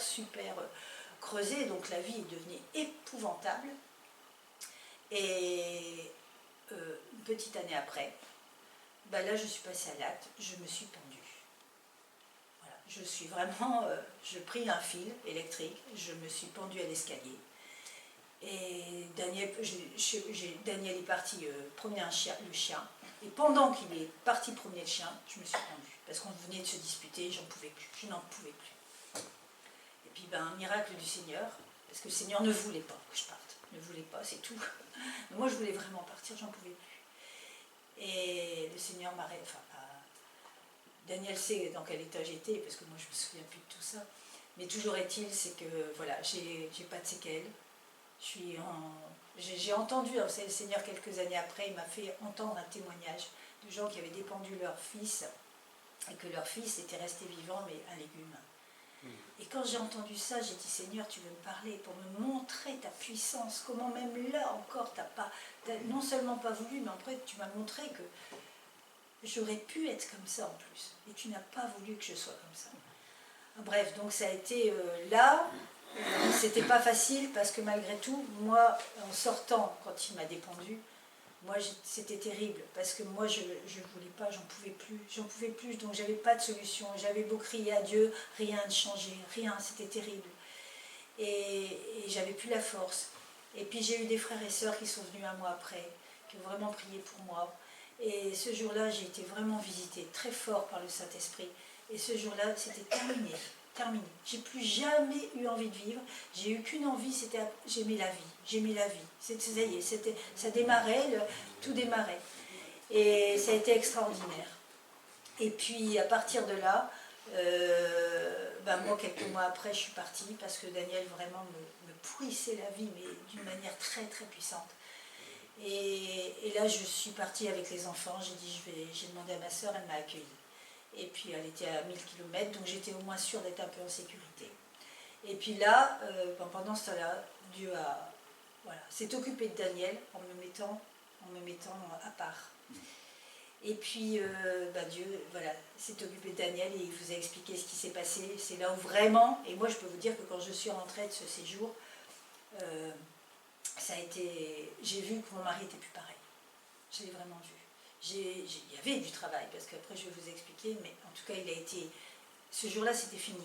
creusé. Donc la vie est devenue épouvantable. Et une petite année après, bah là, je suis passée à l'acte, je me suis pendue. Voilà, je suis vraiment, je pris un fil électrique, je me suis pendue à l'escalier. Et Daniel, Daniel est parti promener le chien. Et pendant qu'il est parti promener le chien, je me suis pendue. Parce qu'on venait de se disputer, j'en pouvais plus, je n'en pouvais plus. Et puis, ben, un miracle du Seigneur, parce que le Seigneur ne voulait pas que je parte. Ne voulait pas, c'est tout. Mais moi, je voulais vraiment partir, j'en pouvais plus. Et le Seigneur m'a... Enfin, Daniel sait dans quel état j'étais, parce que moi, je ne me souviens plus de tout ça. Mais toujours est-il, c'est que, voilà, j'ai pas de séquelles. J'ai entendu, vous savez, le Seigneur, quelques années après, il m'a fait entendre un témoignage de gens qui avaient dépendu leur fils et que leur fils était resté vivant, mais un légume. Et quand j'ai entendu ça, j'ai dit, Seigneur, tu veux me parler pour me montrer ta puissance, comment même là encore, t'as non seulement pas voulu, mais après tu m'as montré que j'aurais pu être comme ça en plus. Et tu n'as pas voulu que je sois comme ça. Bref, donc ça a été là. C'était pas facile parce que malgré tout, moi, en sortant, quand il m'a dépendu, moi, c'était terrible parce que moi, je voulais pas, j'en pouvais plus, donc j'avais pas de solution. J'avais beau crier à Dieu, rien ne changeait, rien, c'était terrible. Et j'avais plus la force. Et puis j'ai eu des frères et sœurs qui sont venus un mois après, qui ont vraiment prié pour moi. Et ce jour-là, j'ai été vraiment visitée très fort par le Saint-Esprit. Et ce jour-là, c'était terminé. Terminé. J'ai plus jamais eu envie de vivre. J'ai eu qu'une envie, c'était j'aimais la vie. J'aimais la vie. Ça y est, ça démarrait, tout démarrait. Et ça a été extraordinaire. Et puis à partir de là, moi quelques mois après, je suis partie parce que Daniel vraiment me pourrissait la vie, mais d'une manière très très puissante. Et là, je suis partie avec les enfants. J'ai demandé à ma sœur, elle m'a accueillie. Et puis elle était à 1000 km, donc j'étais au moins sûre d'être un peu en sécurité. Et puis là, pendant ce temps-là, Dieu s'est occupé de Daniel en me mettant à part. Et puis Dieu s'est occupé de Daniel et il vous a expliqué ce qui s'est passé. C'est là où vraiment, et moi je peux vous dire que quand je suis rentrée de ce séjour, j'ai vu que mon mari n'était plus pareil. Je l'ai vraiment vu. Il y avait du travail, parce qu'après je vais vous expliquer, mais en tout cas ce jour-là c'était fini.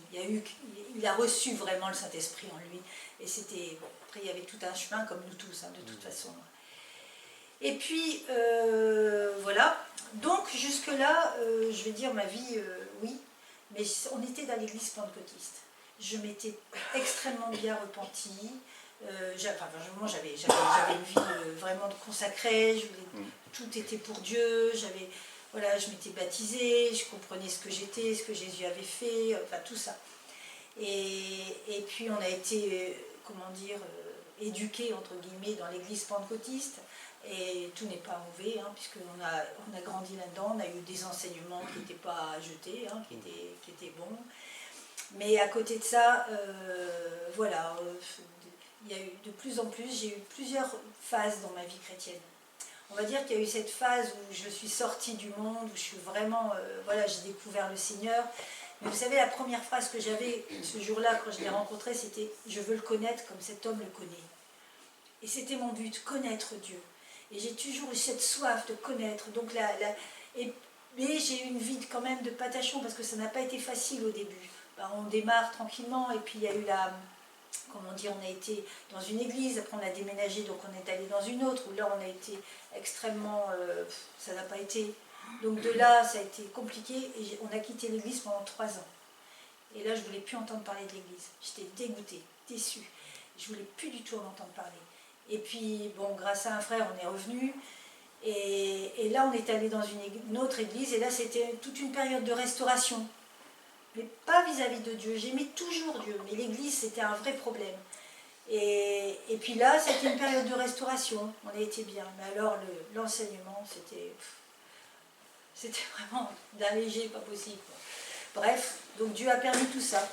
Il a reçu vraiment le Saint-Esprit en lui, et c'était, après il y avait tout un chemin comme nous tous, de toute façon. Et puis, voilà, donc jusque-là, je vais dire ma vie, oui, mais on était dans l'église pentecôtiste. Je m'étais extrêmement bien repentie. J'avais une vie vraiment consacrée, tout était pour Dieu, je m'étais baptisée, je comprenais ce que j'étais, ce que Jésus avait fait, tout ça. Et puis on a été, éduqués entre guillemets dans l'église pentecôtiste, et tout n'est pas mauvais, puisqu'on a grandi là-dedans, on a eu des enseignements qui n'étaient pas jetés, qui étaient bons. Mais à côté de ça, il y a eu de plus en plus, j'ai eu plusieurs phases dans ma vie chrétienne. On va dire qu'il y a eu cette phase où je suis sortie du monde, où je suis vraiment, j'ai découvert le Seigneur. Mais vous savez, la première phrase que j'avais ce jour-là, quand je l'ai rencontré, c'était « Je veux le connaître comme cet homme le connaît ». Et c'était mon but, connaître Dieu. Et j'ai toujours eu cette soif de connaître. Donc mais j'ai eu une vie quand même de patachon, parce que ça n'a pas été facile au début. On démarre tranquillement, et puis il y a eu on a été dans une église, après on a déménagé, donc on est allé dans une autre, où là on a été extrêmement, ça n'a pas été, donc de là ça a été compliqué, et on a quitté l'église pendant 3 ans. Et là je ne voulais plus entendre parler de l'église, j'étais dégoûtée, déçue, je ne voulais plus du tout en entendre parler. Et puis grâce à un frère on est revenu, et là on est allé dans une autre église, et là c'était toute une période de restauration. Mais pas vis-à-vis de Dieu. J'aimais toujours Dieu, mais l'église, c'était un vrai problème. Et puis là, c'était une période de restauration. On a été bien. Mais alors, l'enseignement, c'était vraiment d'un léger, pas possible. Bref, donc Dieu a permis tout ça.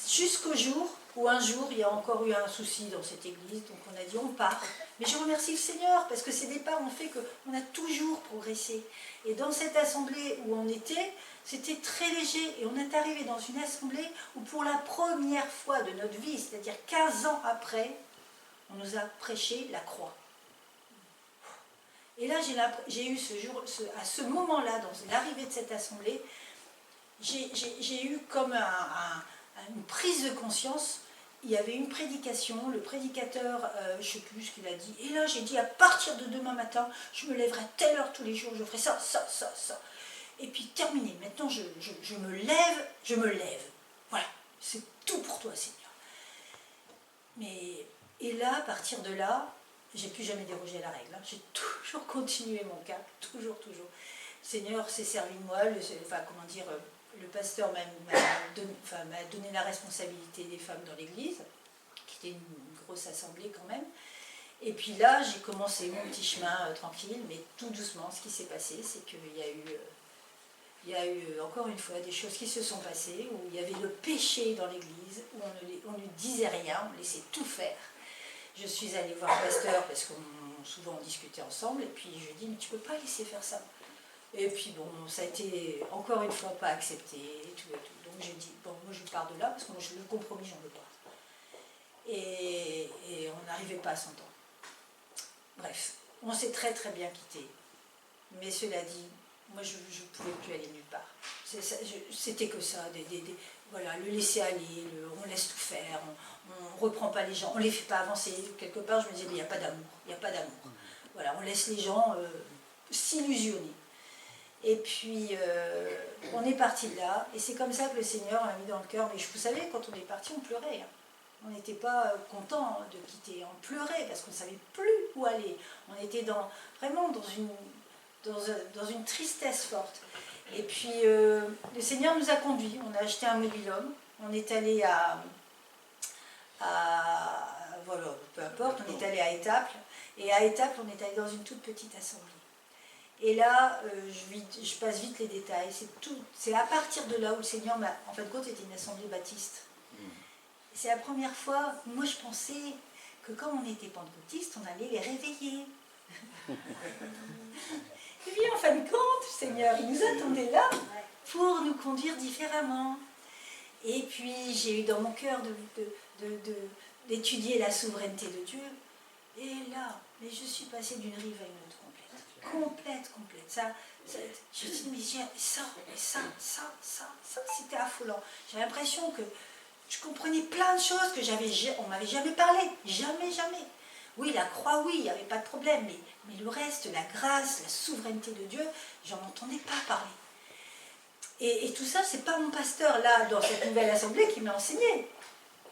Jusqu'au jour où un jour, il y a encore eu un souci dans cette église. Donc on a dit, on part. Mais je remercie le Seigneur, parce que ces départs ont fait qu'on a toujours progressé. Et dans cette assemblée où on était, c'était très léger, et on est arrivé dans une assemblée où pour la première fois de notre vie, c'est-à-dire 15 ans après, on nous a prêché la croix. Et là, j'ai eu à ce moment-là, dans l'arrivée de cette assemblée, j'ai eu comme une prise de conscience. Il y avait une prédication, le prédicateur, je ne sais plus ce qu'il a dit, et là j'ai dit à partir de demain matin, je me lèverai à telle heure tous les jours, je ferai ça, ça, ça, ça. Et puis terminé, maintenant je me lève. Voilà, c'est tout pour toi Seigneur. Et là, à partir de là, j'ai plus jamais dérogé à la règle. Hein. J'ai toujours continué mon cap, toujours. Le Seigneur s'est servi de moi, le pasteur m'a donné la responsabilité des femmes dans l'église, qui était une grosse assemblée quand même. Et puis là, j'ai commencé mon petit chemin tranquille, mais tout doucement. Ce qui s'est passé, c'est qu'il y a eu encore une fois des choses qui se sont passées, où il y avait le péché dans l'église, où on ne disait rien, on laissait tout faire. Je suis allée voir le pasteur, parce qu'on souvent on discutait ensemble, et puis je lui ai dit, mais tu ne peux pas laisser faire ça. Et puis bon, ça a été encore une fois pas accepté, et tout. Donc j'ai dit, bon, moi je pars de là, parce que moi le compromis, j'en veux pas. Et on n'arrivait pas à s'entendre. Bref, on s'est très très bien quittés. Mais cela dit, moi je ne pouvais plus aller nulle part. C'était que ça, voilà, le laisser aller, on laisse tout faire, on ne reprend pas les gens, on ne les fait pas avancer. Quelque part, je me disais, mais il n'y a pas d'amour, Voilà, on laisse les gens s'illusionner. Et puis, on est parti de là, et c'est comme ça que le Seigneur l'a mis dans le cœur. Mais vous savez, quand on est parti, on pleurait. Hein. On n'était pas content de quitter, on pleurait parce qu'on ne savait plus où aller. On était vraiment dans une tristesse forte. Et puis, le Seigneur nous a conduits, on a acheté un mobil-home, on est allé voilà, peu importe, on est allé à Étaples, et à Étaples, on est allé dans une toute petite assemblée. Et là, je passe vite les détails. C'est à partir de là où le Seigneur m'a... En fin de compte, c'était une assemblée baptiste. C'est la première fois, moi je pensais que comme on était pentecôtistes, on allait les réveiller. Et puis en fin de compte, le Seigneur, il nous attendait là pour nous conduire différemment. Et puis j'ai eu dans mon cœur d'étudier la souveraineté de Dieu. Et là, mais je suis passée d'une rive à une autre. Complète. Ça, je me dis, mais ça, c'était affolant. J'ai l'impression que je comprenais plein de choses on ne m'avait jamais parlé. Jamais. Oui, la croix, oui, il n'y avait pas de problème. Mais le reste, la grâce, la souveraineté de Dieu, j'en entendais pas parler. Et tout ça, c'est pas mon pasteur, là, dans cette nouvelle assemblée, qui m'a enseigné.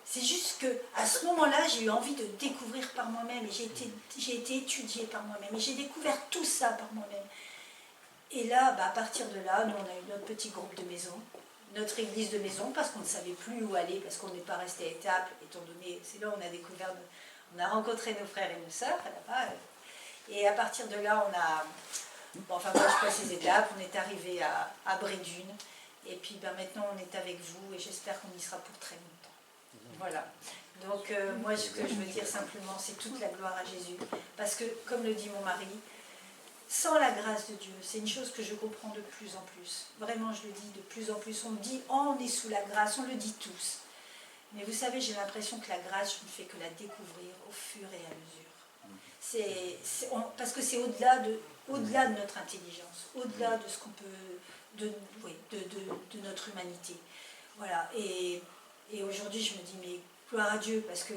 C'est juste qu'à ce moment-là, j'ai eu envie de découvrir par moi-même, et j'ai été étudiée par moi-même, et j'ai découvert tout ça par moi-même. Et là, à partir de là, nous, on a eu notre petit groupe de maison, notre église de maison, parce qu'on ne savait plus où aller, parce qu'on n'est pas resté à Étaples, étant donné, c'est là où on a rencontré nos frères et nos sœurs, là-bas, et à partir de là, moi je passe les étapes, on est arrivé à Brédune, et puis maintenant on est avec vous, et j'espère qu'on y sera pour très longtemps. Voilà. Donc moi, ce que je veux dire simplement, c'est toute la gloire à Jésus. Parce que, comme le dit mon mari, sans la grâce de Dieu, c'est une chose que je comprends de plus en plus. Vraiment, je le dis de plus en plus. On me dit, oh, on est sous la grâce, on le dit tous. Mais vous savez, j'ai l'impression que la grâce, je ne fais que la découvrir au fur et à mesure. Parce que c'est au-delà de notre intelligence, au-delà de ce qu'on peut, de notre humanité. Voilà. Et aujourd'hui, je me dis, mais gloire à Dieu, parce que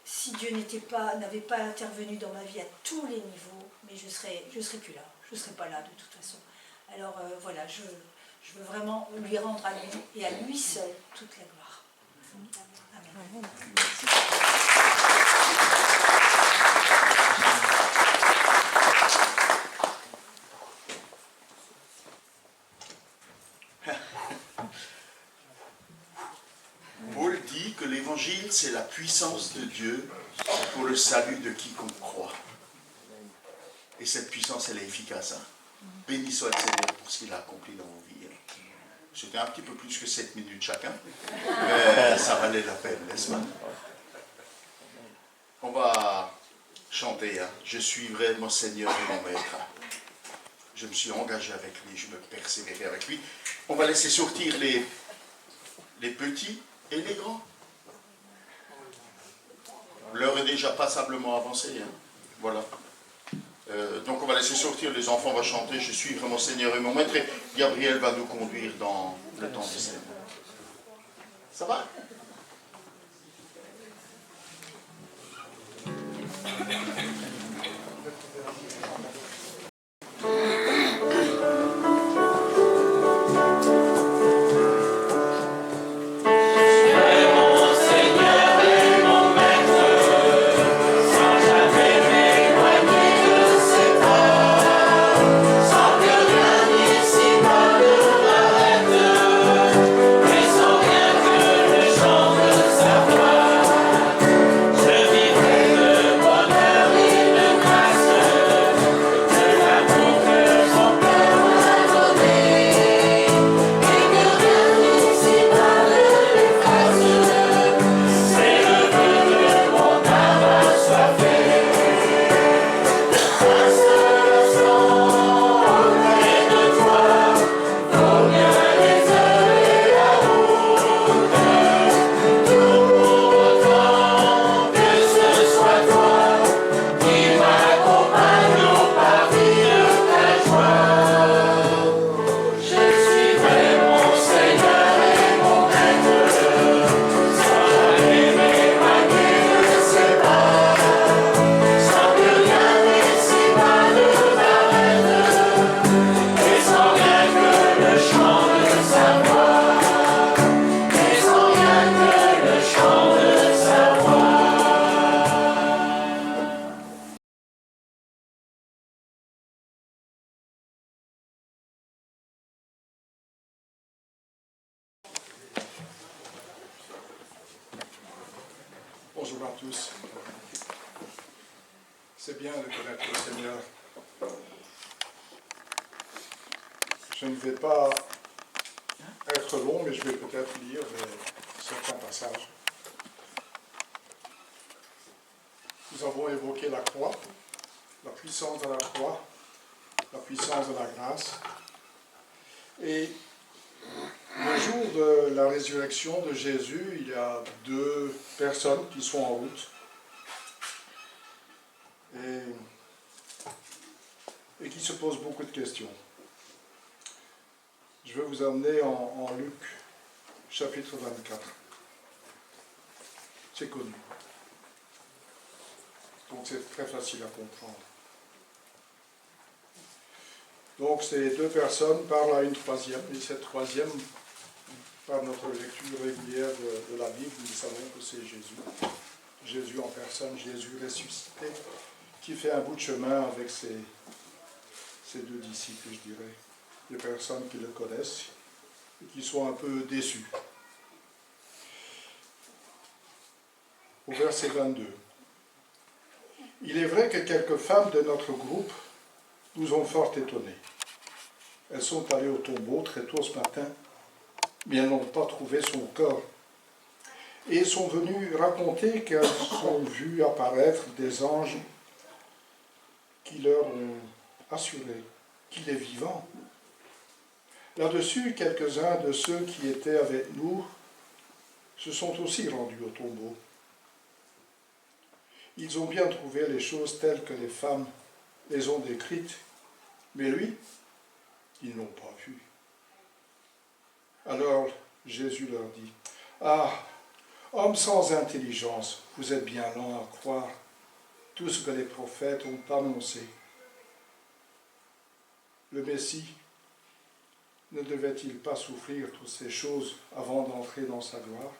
si Dieu n'avait pas intervenu dans ma vie à tous les niveaux, mais je serais plus là, je ne serais pas là de toute façon. Alors voilà, je veux vraiment lui rendre à lui et à lui seul toute la gloire. Amen. Paul dit que l'évangile, c'est la puissance de Dieu pour le salut de quiconque croit. Et cette puissance, elle est efficace. Hein. Béni soit le Seigneur pour ce qu'il a accompli dans vos vies. C'était un petit peu plus que 7 minutes chacun, mais ça valait la peine, n'est-ce pas? On va chanter. Hein. Je suivrai mon Seigneur et mon Maître. Je me suis engagé avec lui, je me persévérais avec lui. On va laisser sortir les petits et les grands. L'heure est déjà passablement avancée. Hein. Voilà. Donc on va laisser sortir les enfants, on va chanter « Je suis vraiment Seigneur et mon Maître » et Gabriel va nous conduire dans le temps du Seigneur. Ça va? Bonjour à tous. C'est bien de connaître le Seigneur. Je ne vais pas être long, mais je vais peut-être lire certains passages. Nous avons évoqué la croix, la puissance de la croix, la puissance de la grâce. Et le jour de la résurrection de Jésus, il y a deux personnes qui sont en route et qui se posent beaucoup de questions. Je vais vous amener en Luc, chapitre 24. C'est connu. Donc c'est très facile à comprendre. Donc ces deux personnes parlent à une troisième, et cette troisième, par notre lecture régulière de la Bible, nous savons que c'est Jésus. Jésus en personne, Jésus ressuscité, qui fait un bout de chemin avec ses deux disciples, je dirais. Des personnes qui le connaissent et qui sont un peu déçues. Au verset 22. Il est vrai que quelques femmes de notre groupe nous ont fort étonnés. Elles sont allées au tombeau très tôt ce matin, mais elles n'ont pas trouvé son corps. Et sont venues raconter qu'elles ont vu apparaître des anges qui leur ont assuré qu'il est vivant. Là-dessus, quelques-uns de ceux qui étaient avec nous se sont aussi rendus au tombeau. Ils ont bien trouvé les choses telles que les femmes les ont décrites, mais lui, ils n'ont pas vu. Alors Jésus leur dit, « Ah, hommes sans intelligence, vous êtes bien lents à croire tout ce que les prophètes ont annoncé. Le Messie ne devait-il pas souffrir toutes ces choses avant d'entrer dans sa gloire? »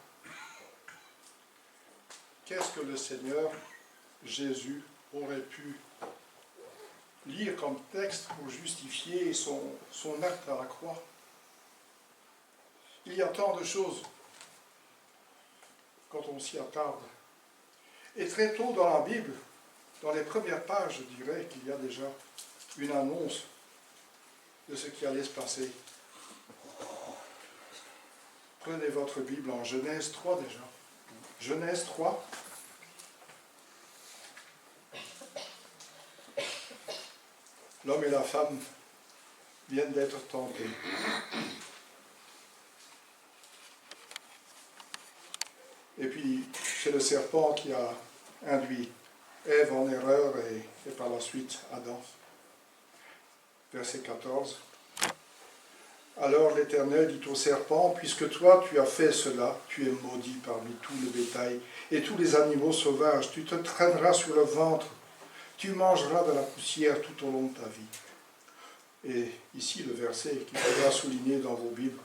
Qu'est-ce que le Seigneur Jésus aurait pu lire comme texte pour justifier son acte à la croix? Il y a tant de choses quand on s'y attarde. Et très tôt dans la Bible, dans les premières pages, je dirais qu'il y a déjà une annonce de ce qui allait se passer. Prenez votre Bible en Genèse 3 déjà. Genèse 3. L'homme et la femme viennent d'être tentés. Et puis, c'est le serpent qui a induit Ève en erreur et par la suite Adam. Verset 14. Alors l'Éternel dit au serpent, puisque toi tu as fait cela, tu es maudit parmi tout le bétail et tous les animaux sauvages, tu te traîneras sur le ventre, tu mangeras de la poussière tout au long de ta vie. Et ici le verset qu'il faudra souligner dans vos Bibles,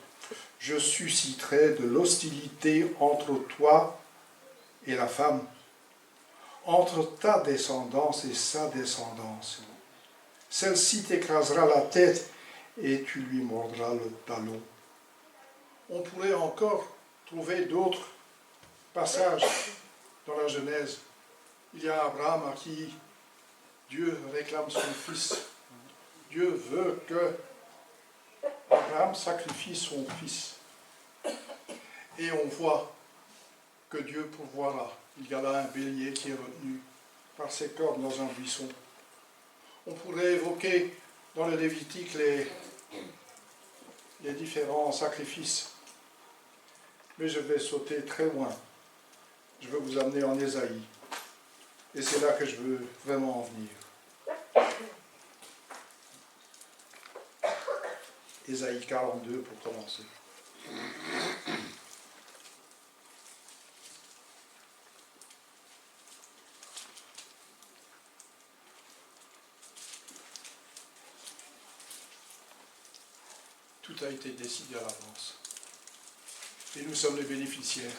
je susciterai de l'hostilité entre toi et la femme, entre ta descendance et sa descendance. Celle-ci t'écrasera la tête et tu lui mordras le talon. On pourrait encore trouver d'autres passages dans la Genèse. Il y a Abraham à qui Dieu réclame son fils. Dieu veut que Abraham sacrifie son fils. Et on voit que Dieu pourvoira. Il y a là un bélier qui est retenu par ses cornes dans un buisson. On pourrait évoquer dans le Lévitique les différents sacrifices. Mais je vais sauter très loin. Je veux vous amener en Ésaïe. Et c'est là que je veux vraiment en venir. Ésaïe 42 pour commencer. Tout a été décidé à l'avance. Et nous sommes les bénéficiaires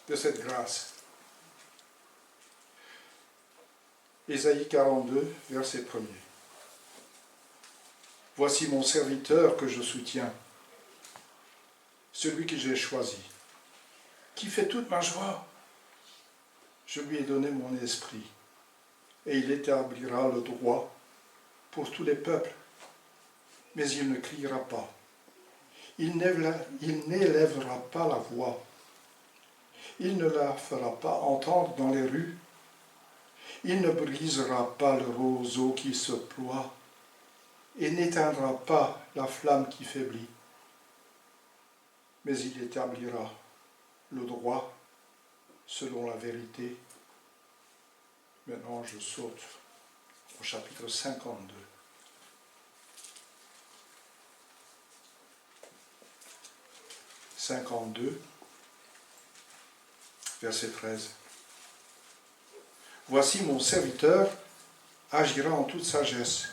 de cette grâce. Ésaïe 42, verset 1er. Voici mon serviteur que je soutiens, celui que j'ai choisi, qui fait toute ma joie. Je lui ai donné mon esprit, et il établira le droit pour tous les peuples. Mais il ne criera pas. Il n'élèvera pas la voix. Il ne la fera pas entendre dans les rues. Il ne brisera pas le roseau qui se ploie et n'éteindra pas la flamme qui faiblit. Mais il établira le droit selon la vérité. Maintenant, je saute au chapitre 52. Verset 13. Voici mon serviteur agira en toute sagesse.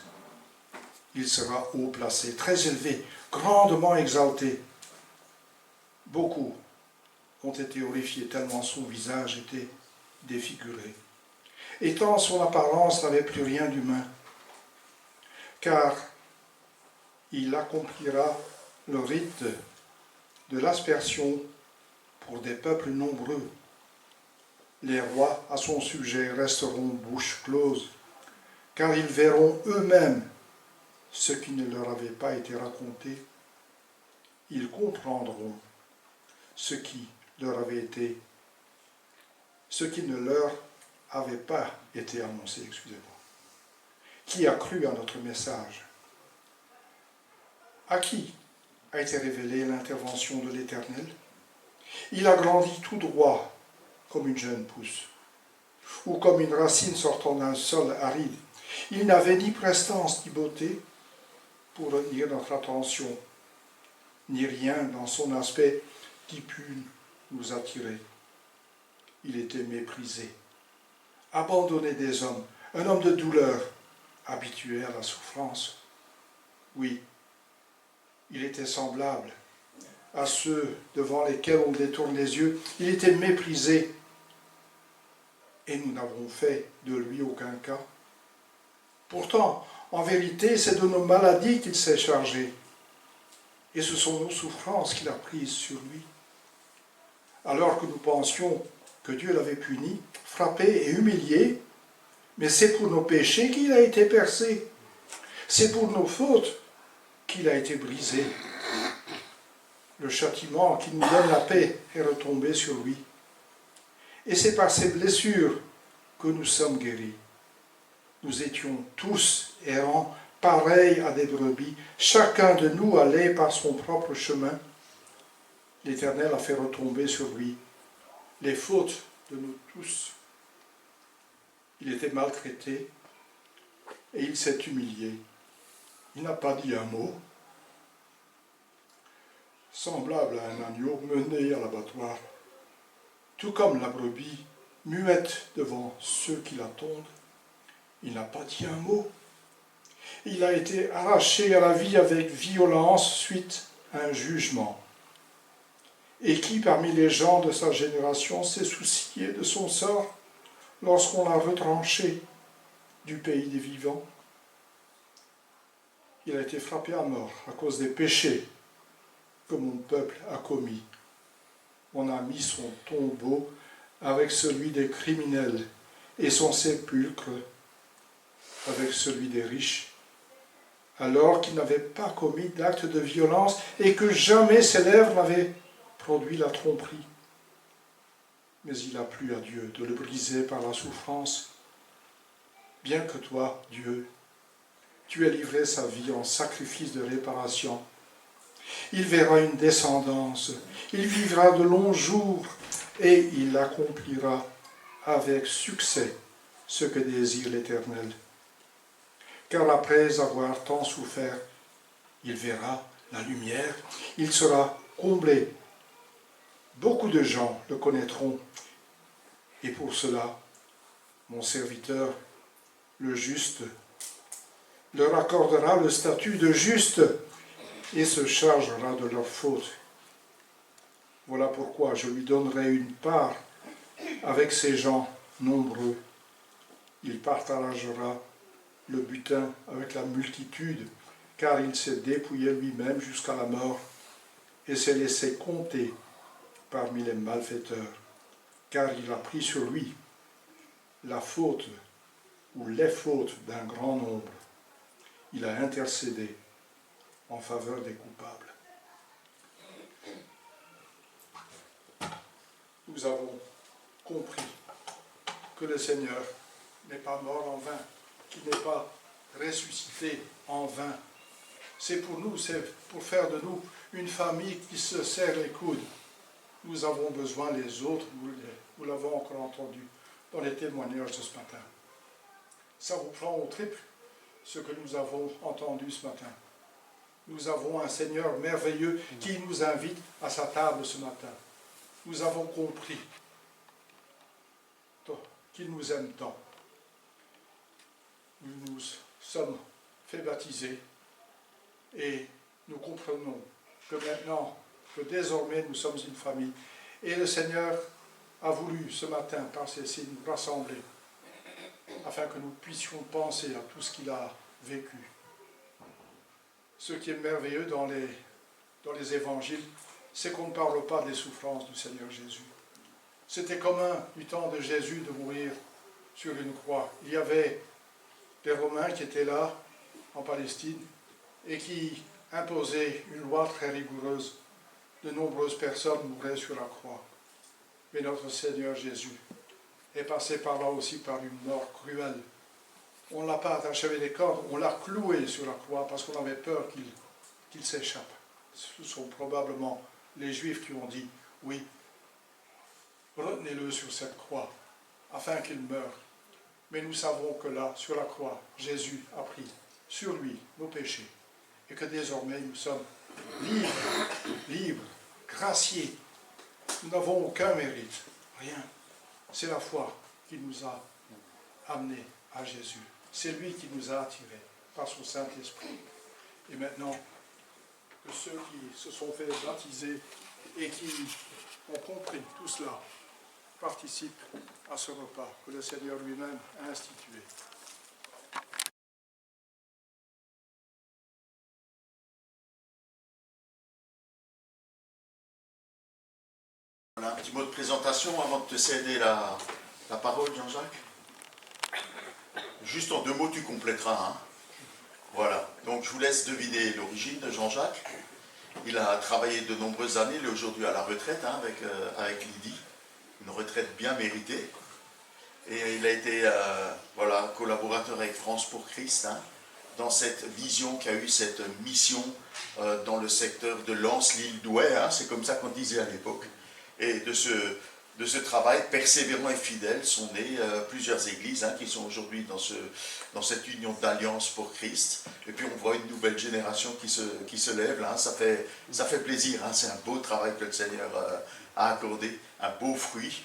Il sera haut placé, très élevé, grandement exalté. Beaucoup ont été horrifiés tellement son visage était défiguré. Et tant son apparence n'avait plus rien d'humain. Car il accomplira le rite de l'aspersion pour des peuples nombreux. Les rois à son sujet resteront bouche close, car ils verront eux-mêmes ce qui ne leur avait pas été raconté. Ils comprendront ce qui ne leur avait pas été annoncé, excusez-moi. Qui a cru à notre message? À qui a été révélée l'intervention de l'Éternel? Il a grandi tout droit, comme une jeune pousse, ou comme une racine sortant d'un sol aride. Il n'avait ni prestance ni beauté pour retenir notre attention, ni rien dans son aspect qui pût nous attirer. Il était méprisé, abandonné des hommes, un homme de douleur, habitué à la souffrance. Oui, il était semblable à ceux devant lesquels on détourne les yeux. Il était méprisé et nous n'avons fait de lui aucun cas. Pourtant, en vérité, c'est de nos maladies qu'il s'est chargé et ce sont nos souffrances qu'il a prises sur lui. Alors que nous pensions que Dieu l'avait puni, frappé et humilié, mais c'est pour nos péchés qu'il a été percé. C'est pour nos fautes qu'il a été brisé. Le châtiment qui nous donne la paix est retombé sur lui. Et c'est par ses blessures que nous sommes guéris. Nous étions tous errants, pareils à des brebis. Chacun de nous allait par son propre chemin. L'Éternel a fait retomber sur lui les fautes de nous tous. Il était maltraité et il s'est humilié. Il n'a pas dit un mot. Semblable à un agneau mené à l'abattoir, tout comme la brebis muette devant ceux qui l'attendent, il n'a pas dit un mot. Il a été arraché à la vie avec violence suite à un jugement. Et qui parmi les gens de sa génération s'est soucié de son sort lorsqu'on l'a retranché du pays des vivants? Il a été frappé à mort à cause des péchés que mon peuple a commis. On a mis son tombeau avec celui des criminels et son sépulcre avec celui des riches, alors qu'il n'avait pas commis d'acte de violence et que jamais ses lèvres n'avaient produit la tromperie. Mais il a plu à Dieu de le briser par la souffrance, bien que toi, Dieu, tu aies livré sa vie en sacrifice de réparation. Il verra une descendance, il vivra de longs jours et il accomplira avec succès ce que désire l'Éternel. Car après avoir tant souffert, il verra la lumière, il sera comblé. Beaucoup de gens le connaîtront et pour cela, mon serviteur, le juste, leur accordera le statut de juste et se chargera de leurs fautes. Voilà pourquoi je lui donnerai une part avec ces gens nombreux. Il partagera le butin avec la multitude, car il s'est dépouillé lui-même jusqu'à la mort et s'est laissé compter parmi les malfaiteurs, car il a pris sur lui la faute ou les fautes d'un grand nombre. Il a intercédé en faveur des coupables. Nous avons compris que le Seigneur n'est pas mort en vain, qu'il n'est pas ressuscité en vain. C'est pour nous, c'est pour faire de nous une famille qui se serre les coudes. Nous avons besoin les autres, nous l'avons encore entendu dans les témoignages de ce matin. Ça vous prend au triple ce que nous avons entendu ce matin. Nous avons un Seigneur merveilleux qui nous invite à sa table ce matin. Nous avons compris qu'il nous aime tant. Nous nous sommes fait baptiser et nous comprenons que maintenant, que désormais nous sommes une famille. Et le Seigneur a voulu ce matin, par ces signes, nous rassembler afin que nous puissions penser à tout ce qu'il a vécu. Ce qui est merveilleux dans les évangiles, c'est qu'on ne parle pas des souffrances du Seigneur Jésus. C'était commun du temps de Jésus de mourir sur une croix. Il y avait des Romains qui étaient là, en Palestine, et qui imposaient une loi très rigoureuse. De nombreuses personnes mouraient sur la croix. Mais notre Seigneur Jésus est passé par là aussi par une mort cruelle. On ne l'a pas attaché avec des cordes, on l'a cloué sur la croix parce qu'on avait peur qu'il s'échappe. Ce sont probablement les Juifs qui ont dit, oui, retenez-le sur cette croix, afin qu'il meure. Mais nous savons que là, sur la croix, Jésus a pris sur lui nos péchés, et que désormais nous sommes libres, graciés. Nous n'avons aucun mérite, rien. C'est la foi qui nous a amenés à Jésus. C'est lui qui nous a attirés par son Saint-Esprit. Et maintenant, que ceux qui se sont fait baptiser et qui ont compris tout cela participent à ce repas que le Seigneur lui-même a institué. Voilà, un petit mot de présentation avant de te céder la parole, Jean-Jacques. Juste en 2 mots, tu compléteras. Hein. Voilà, donc je vous laisse deviner l'origine de Jean-Jacques. Il a travaillé de nombreuses années, il est aujourd'hui à la retraite hein, avec Lydie, une retraite bien méritée. Et il a été voilà, collaborateur avec France pour Christ, hein, dans cette vision qui a eu cette mission dans le secteur de Lens, l'île d'Ouai, hein, c'est comme ça qu'on disait à l'époque. Et de de ce travail persévérant et fidèle sont nées plusieurs églises qui sont aujourd'hui dans cette union d'alliance pour Christ. Et puis on voit une nouvelle génération qui se lève, là, ça fait plaisir, c'est un beau travail que le Seigneur a accordé, un beau fruit.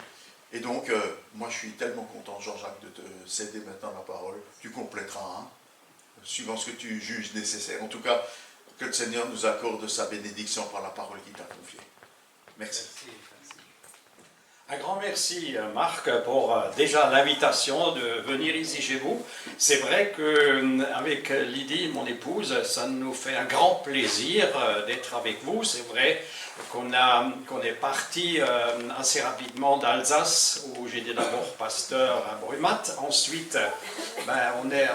Et donc, moi je suis tellement content, Jean-Jacques, de te céder maintenant la parole. Tu compléteras, suivant ce que tu juges nécessaire. En tout cas, que le Seigneur nous accorde sa bénédiction par la parole qu'il t'a confiée. Merci. Un grand merci, Marc, pour déjà l'invitation de venir ici chez vous. C'est vrai qu'avec Lydie, mon épouse, ça nous fait un grand plaisir d'être avec vous. C'est vrai qu'on est parti assez rapidement d'Alsace, où j'étais d'abord pasteur à Brumath. Ensuite, on est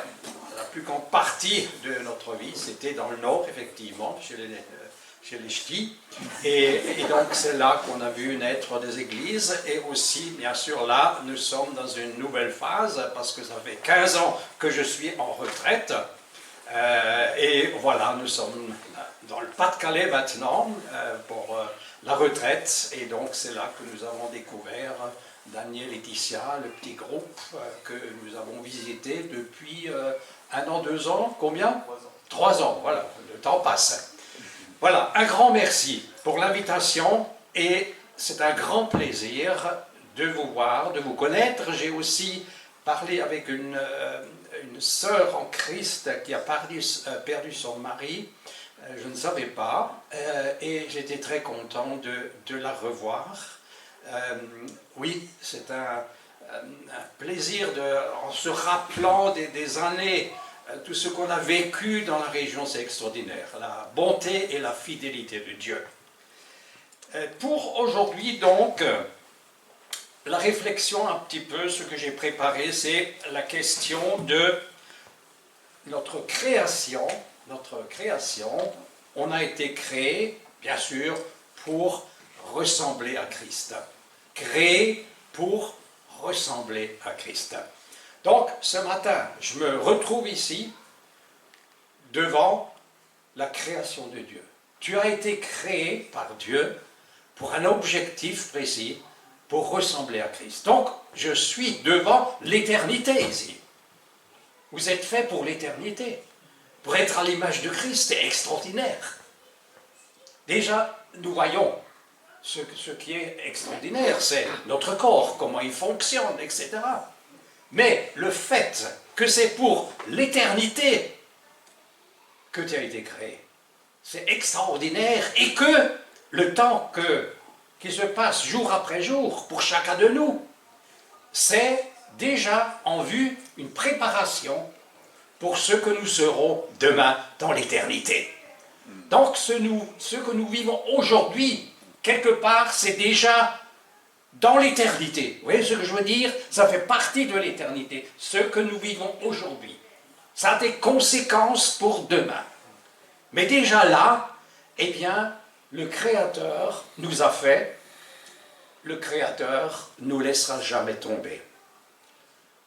la plus grande partie de notre vie, c'était dans le nord, effectivement, chez les Ch'tis. Et donc c'est là qu'on a vu naître des églises. Et aussi, bien sûr, là, nous sommes dans une nouvelle phase, parce que ça fait 15 ans que je suis en retraite. Et voilà, nous sommes dans le Pas-de-Calais maintenant pour la retraite. Et donc c'est là que nous avons découvert Daniel et Laetitia, le petit groupe que nous avons visité depuis 1 an, 2 ans, combien? 3 ans, voilà, le temps passe. Voilà, un grand merci pour l'invitation et c'est un grand plaisir de vous voir, de vous connaître. J'ai aussi parlé avec une sœur en Christ qui a perdu son mari, je ne savais pas, et j'étais très content de la revoir. Oui, c'est un plaisir en se rappelant des années. Tout ce qu'on a vécu dans la région, c'est extraordinaire. La bonté et la fidélité de Dieu. Pour aujourd'hui, donc, la réflexion un petit peu, ce que j'ai préparé, c'est la question de notre création. Notre création, on a été créé, bien sûr, pour ressembler à Christ. Créé pour ressembler à Christ. Donc, ce matin, je me retrouve ici, devant la création de Dieu. Tu as été créé par Dieu pour un objectif précis, pour ressembler à Christ. Donc, je suis devant l'éternité ici. Vous êtes fait pour l'éternité. Pour être à l'image de Christ, c'est extraordinaire. Déjà, nous voyons ce qui est extraordinaire, c'est notre corps, comment il fonctionne, etc. Mais le fait que c'est pour l'éternité que tu as été créé, c'est extraordinaire et que le temps qui se passe jour après jour pour chacun de nous, c'est déjà en vue une préparation pour ce que nous serons demain dans l'éternité. Donc ce que nous vivons aujourd'hui, quelque part, c'est déjà dans l'éternité. Vous voyez ce que je veux dire? Ça fait partie de l'éternité. Ce que nous vivons aujourd'hui, ça a des conséquences pour demain. Mais déjà là, eh bien, le Créateur nous a fait, le Créateur ne nous laissera jamais tomber.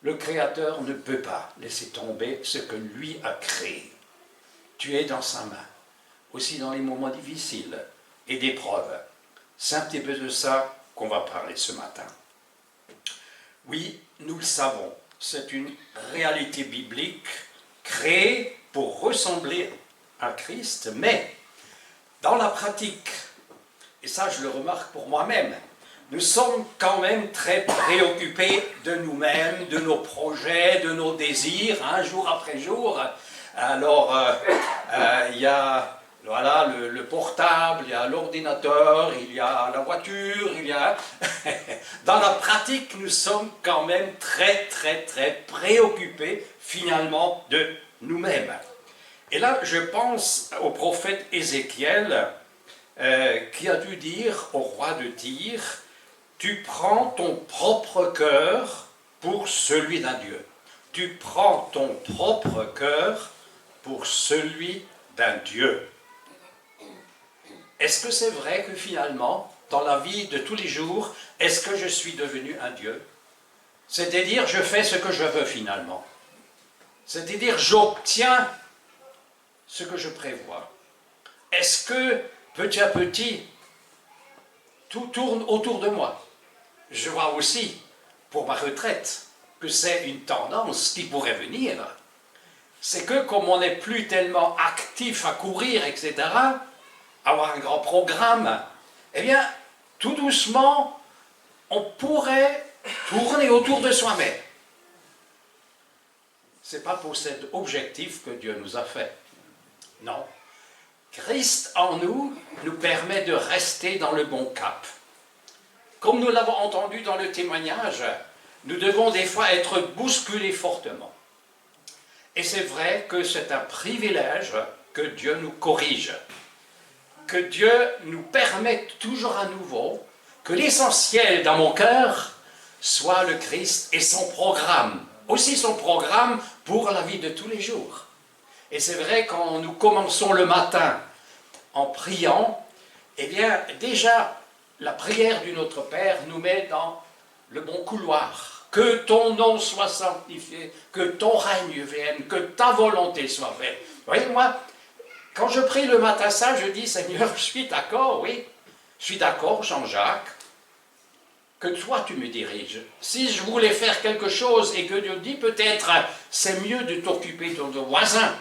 Le Créateur ne peut pas laisser tomber ce que lui a créé. Tu es dans sa main, aussi dans les moments difficiles et d'épreuves. C'est un petit peu de ça qu'on va parler ce matin. Oui, nous le savons, c'est une réalité biblique créée pour ressembler à Christ, mais dans la pratique, et ça je le remarque pour moi-même, nous sommes quand même très préoccupés de nous-mêmes, de nos projets, de nos désirs, jour après jour. Alors, il y a voilà, le portable, il y a l'ordinateur, il y a la voiture, il y a... Dans la pratique, nous sommes quand même très préoccupés, finalement, de nous-mêmes. Et là, je pense au prophète Ézéchiel, qui a dû dire au roi de Tyr, « Tu prends ton propre cœur pour celui d'un Dieu. Tu prends ton propre cœur pour celui d'un Dieu. » Est-ce que c'est vrai que finalement, dans la vie de tous les jours, est-ce que je suis devenu un Dieu? C'est-à-dire, je fais ce que je veux finalement. C'est-à-dire, j'obtiens ce que je prévois. Est-ce que, petit à petit, tout tourne autour de moi? je vois aussi, pour ma retraite, que c'est une tendance qui pourrait venir. C'est que comme on n'est plus tellement actif à courir, etc., avoir un grand programme, eh bien, tout doucement, on pourrait tourner autour de soi-même. Ce n'est pas pour cet objectif que Dieu nous a fait. Non. Christ en nous nous permet de rester dans le bon cap. Comme nous l'avons entendu dans le témoignage, nous devons des fois être bousculés fortement. Et c'est vrai que c'est un privilège que Dieu nous corrige, que Dieu nous permette toujours à nouveau que l'essentiel dans mon cœur soit le Christ et son programme, aussi son programme pour la vie de tous les jours. Et c'est vrai, quand nous commençons le matin en priant, eh bien déjà la prière du Notre Père nous met dans le bon couloir. Que ton nom soit sanctifié, que ton règne vienne, que ta volonté soit faite. Vous voyez, moi, quand je prie le matin ça, je dis, Seigneur, je suis d'accord, oui, je suis d'accord, Jean-Jacques, que toi tu me diriges. Si je voulais faire quelque chose et que Dieu dit, peut-être c'est mieux de t'occuper de ton voisin,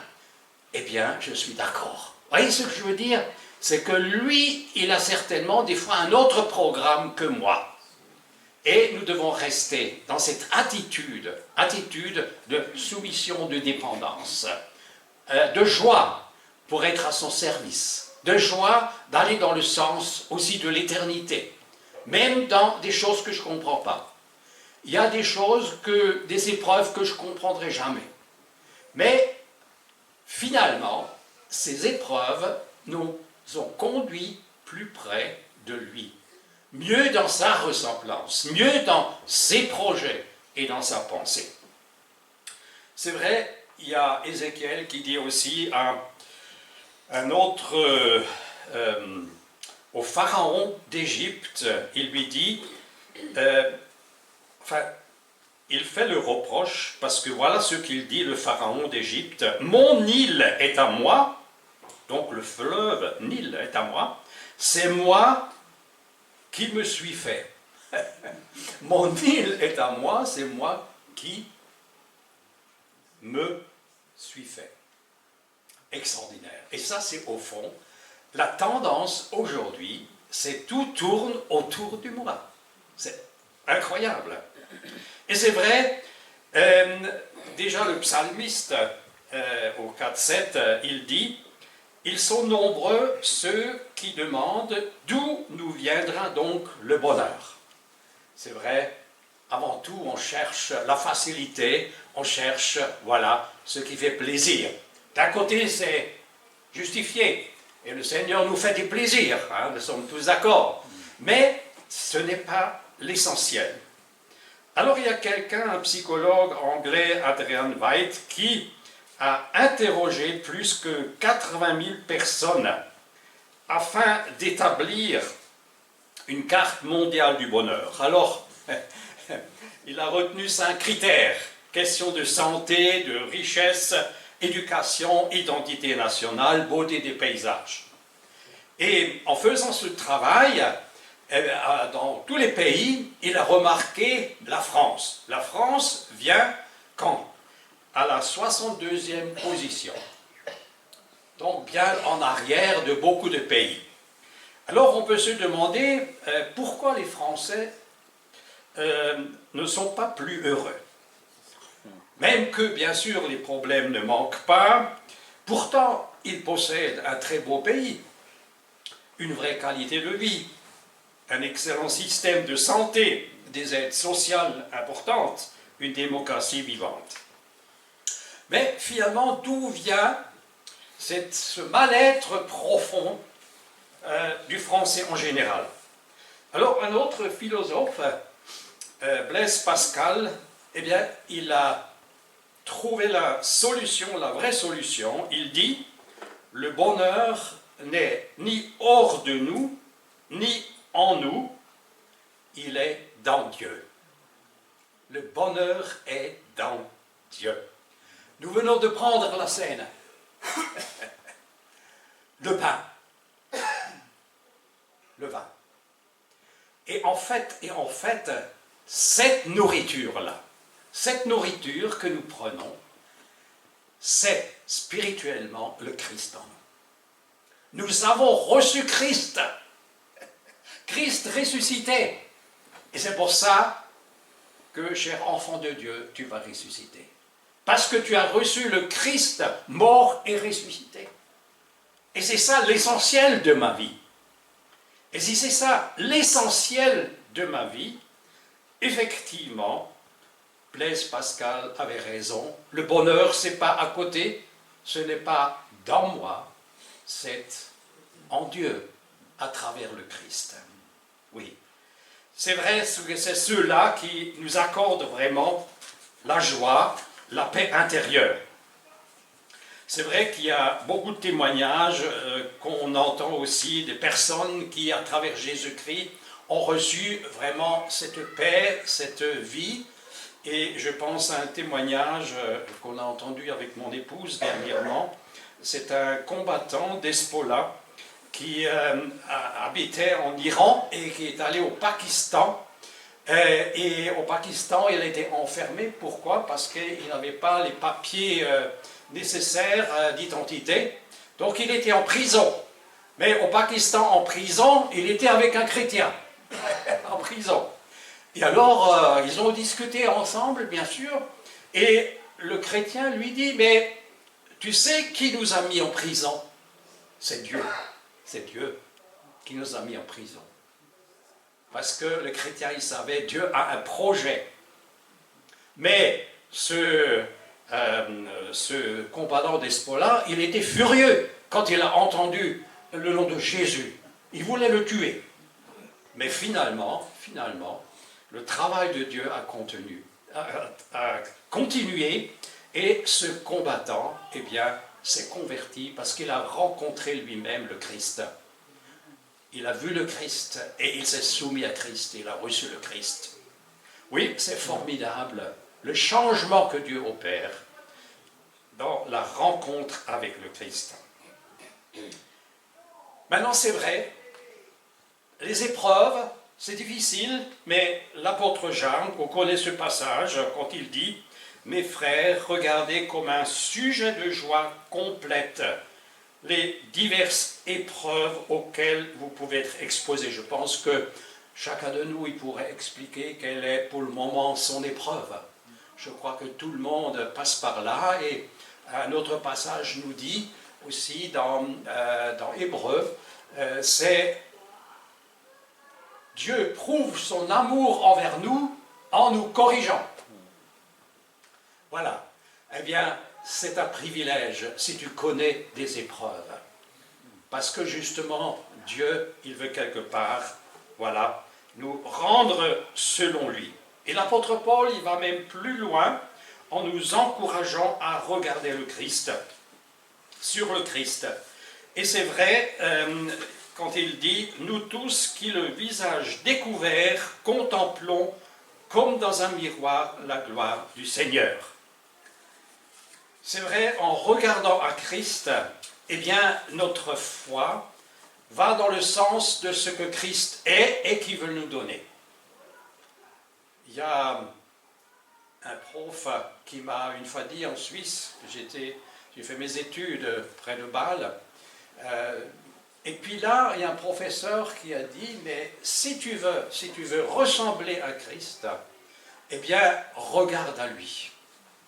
eh bien, je suis d'accord. Vous voyez ce que je veux dire? C'est que lui, il a certainement des fois un autre programme que moi. Et nous devons rester dans cette attitude de soumission, de dépendance, de joie pour être à son service, de joie d'aller dans le sens aussi de l'éternité, même dans des choses que je ne comprends pas. Il y a des choses, des épreuves que je ne comprendrai jamais. Mais finalement, ces épreuves nous ont conduits plus près de lui. Mieux dans sa ressemblance, mieux dans ses projets et dans sa pensée. C'est vrai, il y a Ézéchiel qui dit aussi un autre, au pharaon d'Égypte, il lui dit, il fait le reproche, parce que voilà ce qu'il dit, le pharaon d'Égypte, « Mon Nil est à moi », donc le fleuve Nil est à moi, « c'est moi qui me suis fait. » Mon Nil est à moi, c'est moi qui me suis fait. Extraordinaire. Et ça, c'est au fond, la tendance aujourd'hui, c'est tout tourne autour du moi. C'est incroyable. Et c'est vrai, déjà le psalmiste, au 4-7, il dit, « Ils sont nombreux ceux qui demandent d'où nous viendra donc le bonheur. » C'est vrai, avant tout, on cherche la facilité, on cherche, voilà, ce qui fait plaisir. D'un côté, c'est justifié, et le Seigneur nous fait des plaisirs, hein, nous sommes tous d'accord. Mais ce n'est pas l'essentiel. Alors il y a quelqu'un, un psychologue anglais, Adrian White, qui a interrogé plus que 80 000 personnes afin d'établir une carte mondiale du bonheur. Alors, il a retenu 5 critères. Question de santé, de richesse, éducation, identité nationale, beauté des paysages. Et en faisant ce travail, dans tous les pays, il a remarqué la France. La France vient quand? À la 62e position. Donc bien en arrière de beaucoup de pays. Alors on peut se demander pourquoi les Français ne sont pas plus heureux. Même que bien sûr les problèmes ne manquent pas, pourtant ils possèdent un très beau pays, une vraie qualité de vie, un excellent système de santé, des aides sociales importantes, une démocratie vivante. Mais finalement, d'où vient ce mal-être profond du français en général? Alors, un autre philosophe, Blaise Pascal, eh bien, il a trouvé la solution, la vraie solution. Il dit, le bonheur n'est ni hors de nous, ni en nous, il est dans Dieu. Le bonheur est dans Dieu. Nous venons de prendre la scène. Le pain. Le vin. Et en fait, cette nourriture-là, cette nourriture que nous prenons, c'est spirituellement le Christ en nous. Nous avons reçu Christ, Christ ressuscité. Et c'est pour ça que, cher enfant de Dieu, tu vas ressusciter. Parce que tu as reçu le Christ mort et ressuscité. Et c'est ça l'essentiel de ma vie. Et si c'est ça l'essentiel de ma vie, effectivement, Blaise Pascal avait raison. Le bonheur, ce n'est pas à côté, ce n'est pas dans moi, c'est en Dieu, à travers le Christ. Oui, c'est vrai que c'est ceux-là qui nous accordent vraiment la joie, la paix intérieure. C'est vrai qu'il y a beaucoup de témoignages qu'on entend aussi des personnes qui, à travers Jésus-Christ, ont reçu vraiment cette paix, cette vie. Et je pense à un témoignage qu'on a entendu avec mon épouse dernièrement. C'est un combattant d'Hezbollah qui habitait en Iran et qui est allé au Pakistan. Et au Pakistan, il a été enfermé. Pourquoi? Parce qu'il n'avait pas les papiers nécessaires d'identité. Donc il était en prison. Mais au Pakistan, en prison, il était avec un chrétien. En prison. Et alors, ils ont discuté ensemble, bien sûr. Et le chrétien lui dit, mais tu sais qui nous a mis en prison? C'est Dieu. C'est Dieu qui nous a mis en prison. Parce que le chrétien, il savait, Dieu a un projet. Mais ce combattant d'Hezbollah, il était furieux quand il a entendu le nom de Jésus. Il voulait le tuer. Mais finalement, le travail de Dieu a continué et ce combattant, eh bien, s'est converti parce qu'il a rencontré lui-même le Christ. Il a vu le Christ et il s'est soumis à Christ, il a reçu le Christ. Oui, c'est formidable, le changement que Dieu opère dans la rencontre avec le Christ. Maintenant, c'est vrai, les épreuves, c'est difficile, mais l'apôtre Jean, on connaît ce passage quand il dit « Mes frères, regardez comme un sujet de joie complète les diverses épreuves auxquelles vous pouvez être exposés. » Je pense que chacun de nous, il pourrait expliquer quelle est pour le moment son épreuve. Je crois que tout le monde passe par là, et un autre passage nous dit aussi dans Hébreux, c'est Dieu prouve son amour envers nous en nous corrigeant. Voilà. Eh bien, c'est un privilège si tu connais des épreuves. Parce que justement, Dieu, il veut quelque part, voilà, nous rendre selon lui. Et l'apôtre Paul, il va même plus loin en nous encourageant à regarder le Christ, sur le Christ. Et c'est vrai, quand il dit « Nous tous qui le visage découvert, contemplons comme dans un miroir la gloire du Seigneur. » C'est vrai, en regardant à Christ, eh bien, notre foi va dans le sens de ce que Christ est et qu'il veut nous donner. Il y a un prof qui m'a une fois dit en Suisse, j'ai fait mes études près de Bâle, et puis là, il y a un professeur qui a dit, mais si tu veux ressembler à Christ, eh bien, regarde à lui.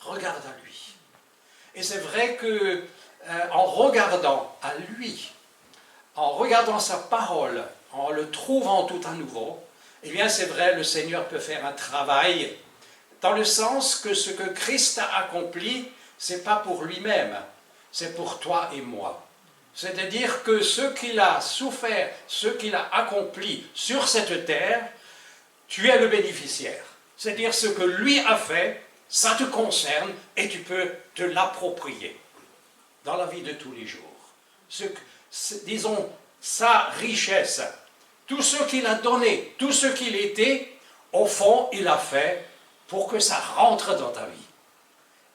Regarde à lui. Et c'est vrai que en regardant à lui, en regardant sa parole, en le trouvant tout à nouveau, eh bien, c'est vrai, le Seigneur peut faire un travail dans le sens que ce que Christ a accompli, ce n'est pas pour lui-même, c'est pour toi et moi. C'est-à-dire que ce qu'il a souffert, ce qu'il a accompli sur cette terre, tu es le bénéficiaire. C'est-à-dire ce que lui a fait, ça te concerne et tu peux te l'approprier dans la vie de tous les jours. Disons, sa richesse, tout ce qu'il a donné, tout ce qu'il était, au fond, il a fait pour que ça rentre dans ta vie.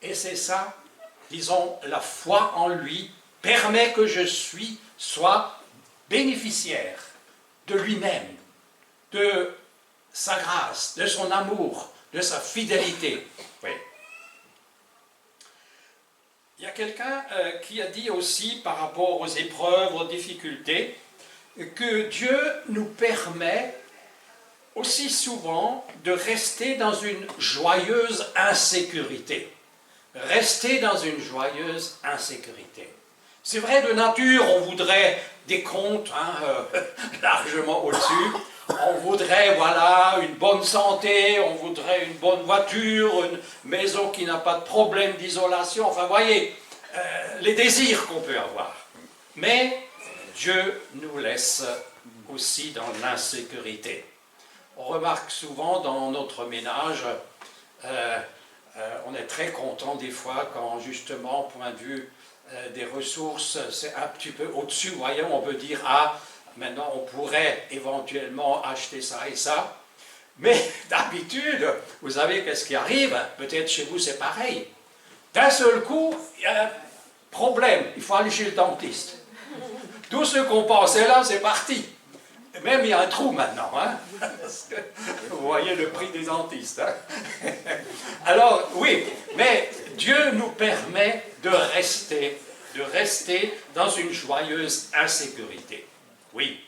Et c'est ça, disons, la foi en lui permet que je sois bénéficiaire de lui-même, de sa grâce, de son amour, de sa fidélité. Oui. Il y a quelqu'un qui a dit aussi par rapport aux épreuves, aux difficultés, que Dieu nous permet aussi souvent de rester dans une joyeuse insécurité. Rester dans une joyeuse insécurité. C'est vrai, de nature, on voudrait des comptes largement au-dessus. On voudrait, voilà, une bonne santé, on voudrait une bonne voiture, une maison qui n'a pas de problème d'isolation. Enfin, voyez, les désirs qu'on peut avoir. Mais Dieu nous laisse aussi dans l'insécurité. On remarque souvent dans notre ménage, on est très content des fois quand justement, au point de vue des ressources, c'est un petit peu au-dessus. Voyons, on peut dire, ah, maintenant on pourrait éventuellement acheter ça et ça. Mais d'habitude, vous savez qu'est-ce qui arrive? Peut-être chez vous c'est pareil. D'un seul coup, il y a un problème, il faut aller chez le dentiste. Tout ce qu'on pensait là, c'est parti. Et même il y a un trou maintenant. Hein? Vous voyez le prix des dentistes. Hein? Alors, oui, mais Dieu nous permet de rester dans une joyeuse insécurité. Oui,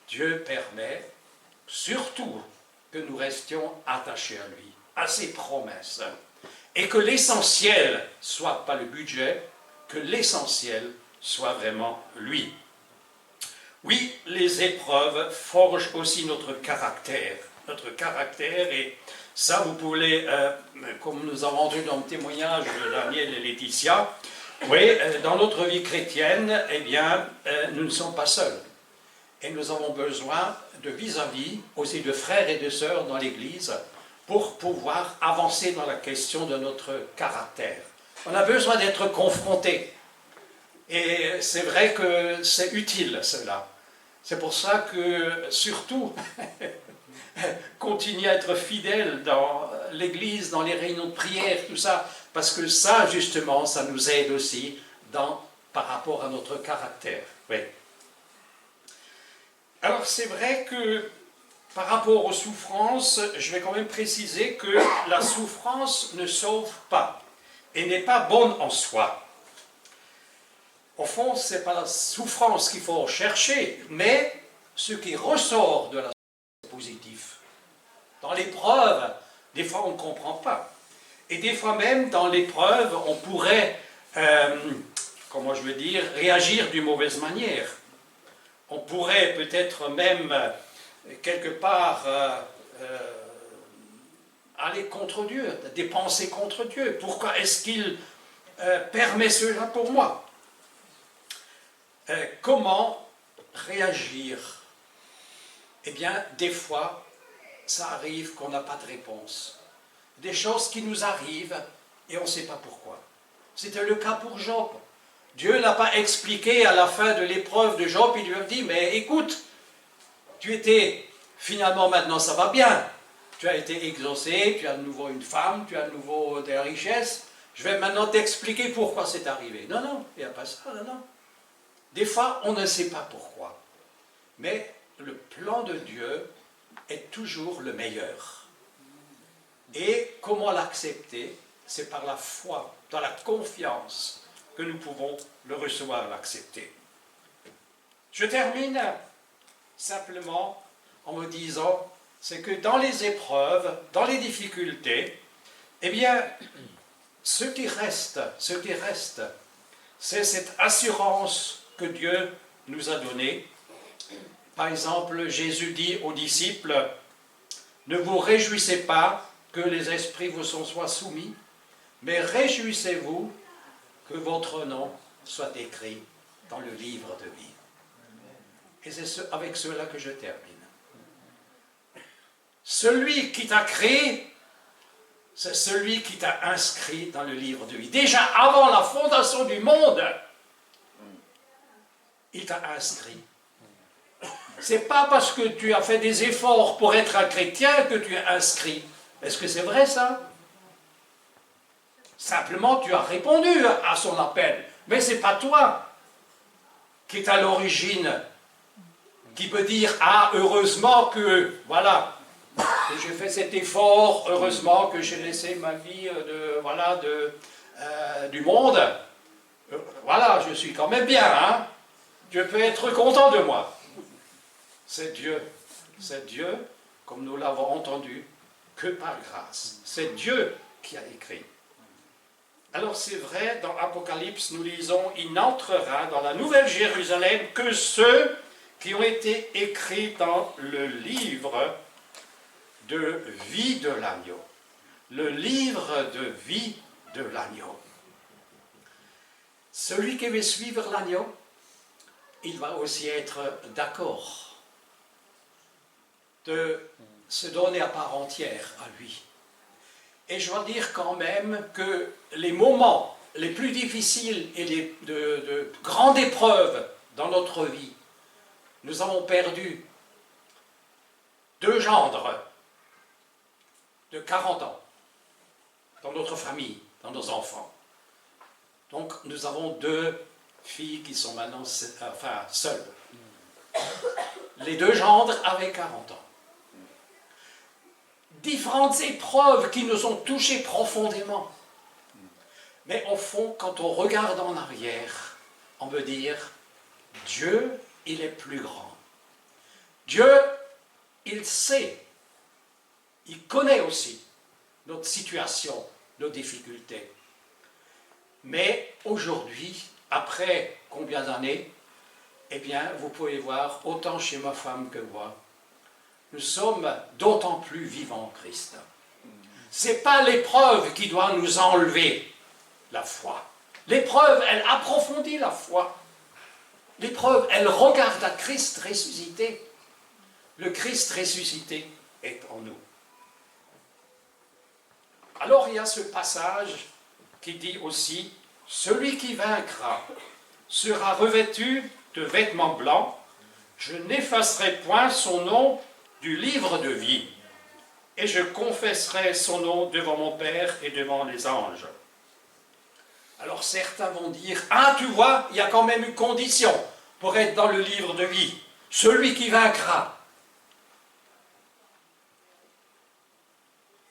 Dieu permet surtout que nous restions attachés à lui, à ses promesses, et que l'essentiel soit pas le budget, que l'essentiel soit vraiment lui. Oui, les épreuves forgent aussi notre caractère, et ça vous pouvez, comme nous avons entendu dans le témoignage de Daniel et Laetitia, oui, dans notre vie chrétienne, eh bien, nous ne sommes pas seuls. Et nous avons besoin de vis-à-vis, aussi de frères et de sœurs dans l'Église, pour pouvoir avancer dans la question de notre caractère. On a besoin d'être confrontés. Et c'est vrai que c'est utile, cela. C'est pour ça que, surtout, continuer à être fidèle dans l'Église, dans les réunions de prière, tout ça, parce que ça, justement, ça nous aide aussi par rapport à notre caractère. Oui. Alors, c'est vrai que, par rapport aux souffrances, je vais quand même préciser que la souffrance ne sauve pas et n'est pas bonne en soi. Au fond, ce n'est pas la souffrance qu'il faut chercher, mais ce qui ressort de la souffrance est positif. Dans l'épreuve, des fois on ne comprend pas. Et des fois même, dans l'épreuve, on pourrait, comment je veux dire, réagir d'une mauvaise manière. On pourrait peut-être même, quelque part, aller contre Dieu, dépenser contre Dieu. Pourquoi est-ce qu'il permet cela pour moi? Comment réagir? Eh bien, des fois, ça arrive qu'on n'a pas de réponse. Des choses qui nous arrivent et on ne sait pas pourquoi. C'était le cas pour Job. Dieu n'a pas expliqué à la fin de l'épreuve de Job, il lui a dit, mais écoute, tu étais, finalement maintenant ça va bien. Tu as été exaucé, tu as de nouveau une femme, tu as de nouveau des richesses. Je vais maintenant t'expliquer pourquoi c'est arrivé. Non, non, il n'y a pas ça, non, non. Des fois, on ne sait pas pourquoi. Mais le plan de Dieu est toujours le meilleur. Et comment l'accepter? C'est par la foi, dans la confiance que nous pouvons le recevoir, l'accepter. Je termine simplement en me disant, c'est que dans les épreuves, dans les difficultés, eh bien, ce qui reste, c'est cette assurance que Dieu nous a donnée. Par exemple, Jésus dit aux disciples, « Ne vous réjouissez pas que les esprits vous soient soumis, mais réjouissez-vous que votre nom soit écrit dans le livre de vie. » Et c'est avec cela que je termine. Celui qui t'a créé, c'est celui qui t'a inscrit dans le livre de vie. Déjà avant la fondation du monde, il t'a inscrit. C'est pas parce que tu as fait des efforts pour être un chrétien que tu es inscrit. Est-ce que c'est vrai ça? Simplement tu as répondu à son appel. Mais c'est pas toi qui est à l'origine qui peut dire « Ah, heureusement que, voilà, que j'ai fait cet effort, heureusement que j'ai laissé ma vie du monde. Voilà, je suis quand même bien, hein. Dieu peut être content de moi. » C'est Dieu, comme nous l'avons entendu, que par grâce. C'est Dieu qui a écrit. Alors c'est vrai, dans Apocalypse, nous lisons « Il n'entrera dans la Nouvelle Jérusalem que ceux qui ont été écrits dans le livre de vie de l'agneau. » Le livre de vie de l'agneau. Celui qui veut suivre l'agneau, il va aussi être d'accord de se donner à part entière à lui. Et je dois dire quand même que les moments les plus difficiles et de grandes épreuves dans notre vie, nous avons perdu 2 gendres de 40 ans dans notre famille, dans nos enfants. Donc nous avons 2 filles qui sont maintenant seules. Les 2 gendres avaient 40 ans. Différentes épreuves qui nous ont touchés profondément. Mais au fond, quand on regarde en arrière, on peut dire, Dieu, il est plus grand. Dieu, il sait, il connaît aussi notre situation, nos difficultés. Mais aujourd'hui, après combien d'années, eh bien, vous pouvez voir, autant chez ma femme que moi, nous sommes d'autant plus vivants en Christ. Ce n'est pas l'épreuve qui doit nous enlever la foi. L'épreuve, elle approfondit la foi. L'épreuve, elle regarde à Christ ressuscité. Le Christ ressuscité est en nous. Alors il y a ce passage qui dit aussi, « Celui qui vaincra sera revêtu de vêtements blancs, je n'effacerai point son nom du livre de vie, et je confesserai son nom devant mon Père et devant les anges. » Alors certains vont dire, « Ah, tu vois, il y a quand même une condition pour être dans le livre de vie, celui qui vaincra. »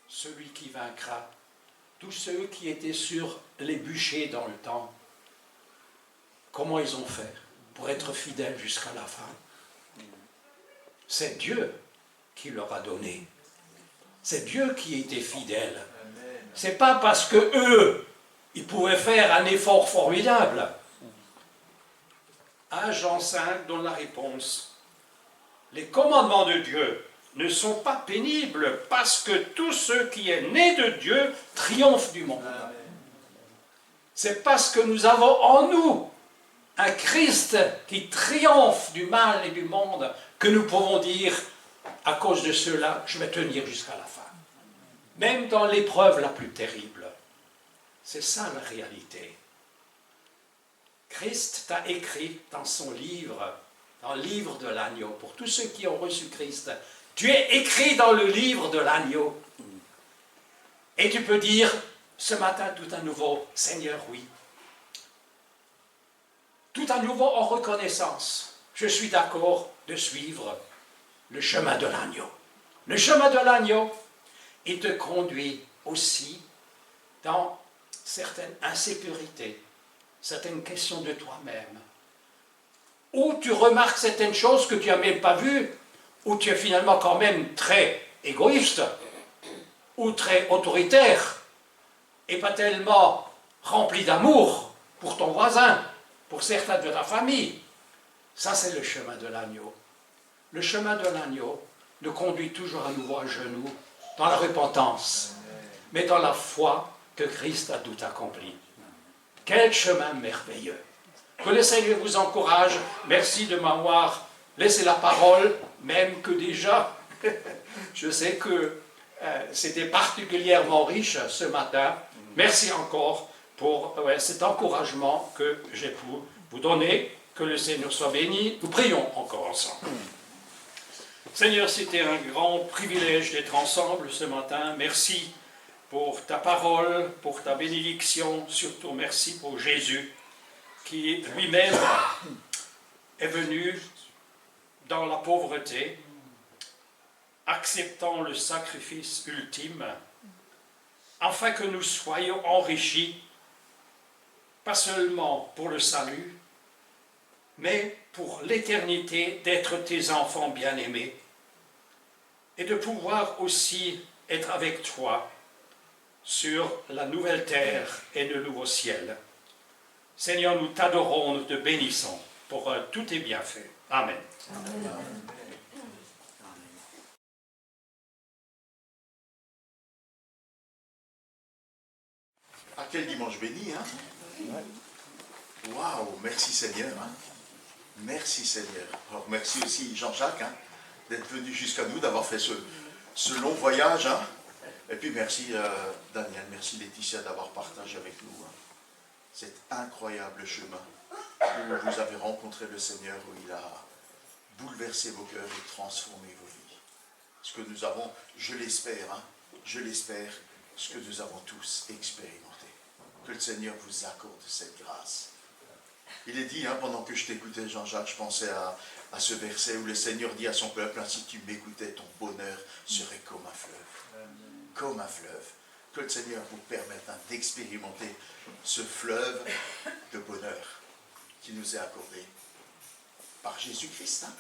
Celui qui vaincra, tous ceux qui étaient sur les bûchers dans le temps, comment ils ont fait pour être fidèles jusqu'à la fin? C'est Dieu qui leur a donné. C'est Dieu qui était fidèle. C'est pas parce que eux, ils pouvaient faire un effort formidable. 1 Jean 5 donne la réponse. Les commandements de Dieu ne sont pas pénibles parce que tout ce qui est né de Dieu triomphe du monde. C'est parce que nous avons en nous un Christ qui triomphe du mal et du monde que nous pouvons dire, à cause de cela, je vais tenir jusqu'à la fin. Même dans l'épreuve la plus terrible. C'est ça la réalité. Christ t'a écrit dans son livre, dans le livre de l'agneau, pour tous ceux qui ont reçu Christ. Tu es écrit dans le livre de l'agneau. Et tu peux dire, ce matin tout à nouveau, Seigneur, oui. Tout à nouveau en reconnaissance, je suis d'accord de suivre le chemin de l'agneau. Le chemin de l'agneau, il te conduit aussi dans certaines insécurités, certaines questions de toi-même, où tu remarques certaines choses que tu n'as même pas vues, où tu es finalement quand même très égoïste, ou très autoritaire, et pas tellement rempli d'amour pour ton voisin, pour certains de ta famille. Ça, c'est le chemin de l'agneau. Le chemin de l'agneau nous conduit toujours à nouveau à genoux, dans la repentance, mais dans la foi que Christ a tout accompli. Quel chemin merveilleux! Que le Seigneur vous encourage. Merci de m'avoir laissé la parole, même que déjà, je sais que c'était particulièrement riche ce matin. Merci encore pour cet encouragement que j'ai pu vous donner. Que le Seigneur soit béni. Nous prions encore ensemble. Seigneur, c'était un grand privilège d'être ensemble ce matin. Merci pour ta parole, pour ta bénédiction. Surtout, merci pour Jésus, qui lui-même est venu dans la pauvreté, acceptant le sacrifice ultime, afin que nous soyons enrichis, pas seulement pour le salut, mais pour l'éternité d'être tes enfants bien-aimés, et de pouvoir aussi être avec toi sur la nouvelle terre et le nouveau ciel. Seigneur, nous t'adorons, nous te bénissons pour tous tes bienfaits. Amen. Ah, quel dimanche béni, hein? Waouh, merci Seigneur. Hein? Merci Seigneur. Alors merci aussi Jean-Jacques hein, d'être venu jusqu'à nous, d'avoir fait ce long voyage. Hein? Et puis merci Daniel, merci Laetitia d'avoir partagé avec nous hein, cet incroyable chemin où vous avez rencontré le Seigneur, où il a bouleversé vos cœurs et transformé vos vies. Ce que nous avons, je l'espère, hein, je l'espère, ce que nous avons tous expérimenté. Que le Seigneur vous accorde cette grâce. Il est dit, hein, pendant que je t'écoutais Jean-Jacques, je pensais à ce verset où le Seigneur dit à son peuple, « Si tu m'écoutais, ton bonheur serait comme un fleuve. » Comme un fleuve. Que le Seigneur vous permette hein, d'expérimenter ce fleuve de bonheur qui nous est accordé par Jésus-Christ. Hein,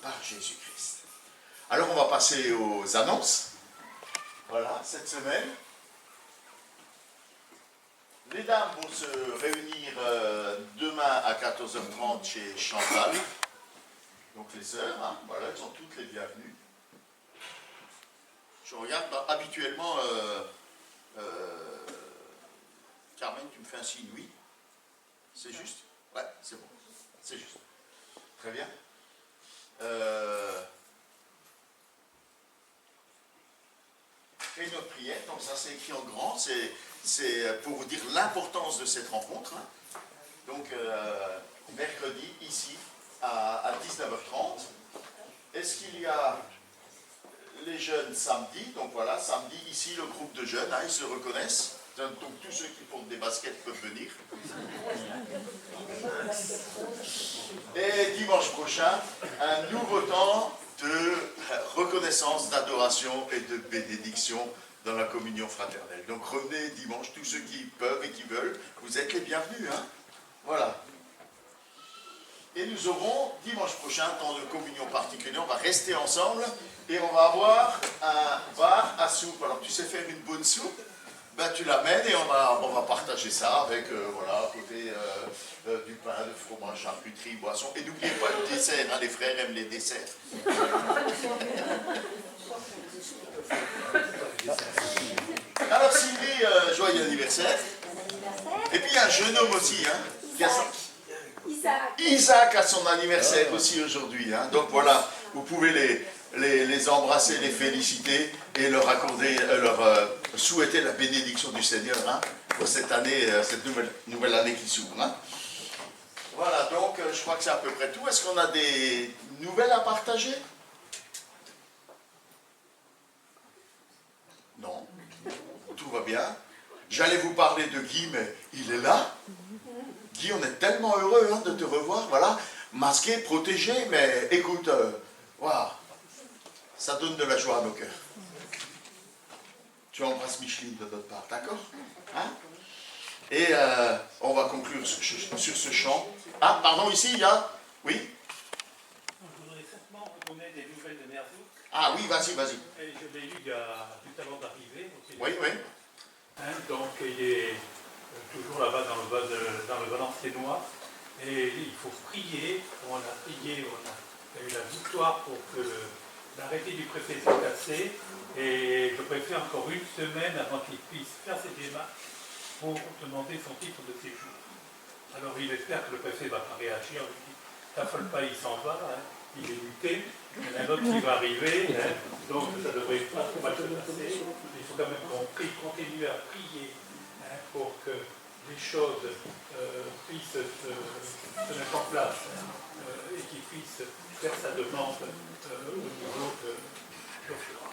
par Jésus-Christ. Alors on va passer aux annonces. Voilà, cette semaine. Les dames vont se réunir demain à 14h30 chez Chantal. Donc les sœurs, hein, voilà, elles sont toutes les bienvenues. Je regarde, bah, habituellement, Carmen, tu me fais un signe, oui? C'est juste? Ouais, c'est bon, c'est juste. Très bien. Réunion de prière, donc ça c'est écrit en grand, c'est pour vous dire l'importance de cette rencontre. Hein. Donc mercredi ici à 19h30. Est-ce qu'il y a les jeunes samedi? Donc voilà, samedi ici le groupe de jeunes, hein, ils se reconnaissent. Donc tous ceux qui font des baskets peuvent venir. Et dimanche prochain, un nouveau temps de reconnaissance, d'adoration et de bénédiction dans la communion fraternelle. Donc revenez dimanche, tous ceux qui peuvent et qui veulent, vous êtes les bienvenus. Hein, voilà. Et nous aurons dimanche prochain un temps de communion particulier, on va rester ensemble et on va avoir un bar à soupe. Alors tu sais faire une bonne soupe, ben, tu l'amènes et on va partager ça avec, voilà, à côté du pain, du fromage, charcuterie, boisson. Et n'oubliez pas le dessert, hein, les frères aiment les desserts. Alors Sylvie, joyeux anniversaire. Et puis il y a un jeune homme aussi, hein, qui a Isaac a son anniversaire aussi aujourd'hui. Hein. Donc voilà, vous pouvez les embrasser, les féliciter et leur accorder, leur souhaiter la bénédiction du Seigneur hein, pour cette année, cette nouvelle année qui s'ouvre. Hein. Voilà, donc je crois que c'est à peu près tout. Est-ce qu'on a des nouvelles à partager? Non, tout va bien. J'allais vous parler de Guy, mais il est là. Guy, on est tellement heureux hein, de te revoir, voilà, masqué, protégé, mais écoute, voilà, ça donne de la joie à nos cœurs. Tu embrasses Micheline de notre part, d'accord hein? Et on va conclure sur ce chant. Ah, pardon, ici, il y a... Oui? Je voudrais simplement vous donner des nouvelles de Merzouk. Ah oui, vas-y. Et je l'ai lu il y a tout avant d'arriver. Oui. Hein, donc il est toujours là-bas dans le Valenciennois. Et il faut prier. On a prié, on a eu la victoire pour que l'arrêté du préfet soit cassé. Et le préfet a encore une semaine avant qu'il puisse faire ses démarches pour demander son titre de séjour. Alors il espère que le préfet ne va pas réagir. Il dit, t'affole pas, il s'en va. Hein. Il est muté. Il y en a un autre qui va arriver. Hein. Donc ça ne devrait pas trop mal se passer. Il faut quand même qu'on continue à prier hein, pour que les choses puissent se mettre en place et qu'il puisse faire sa demande au niveau de l'OFURA.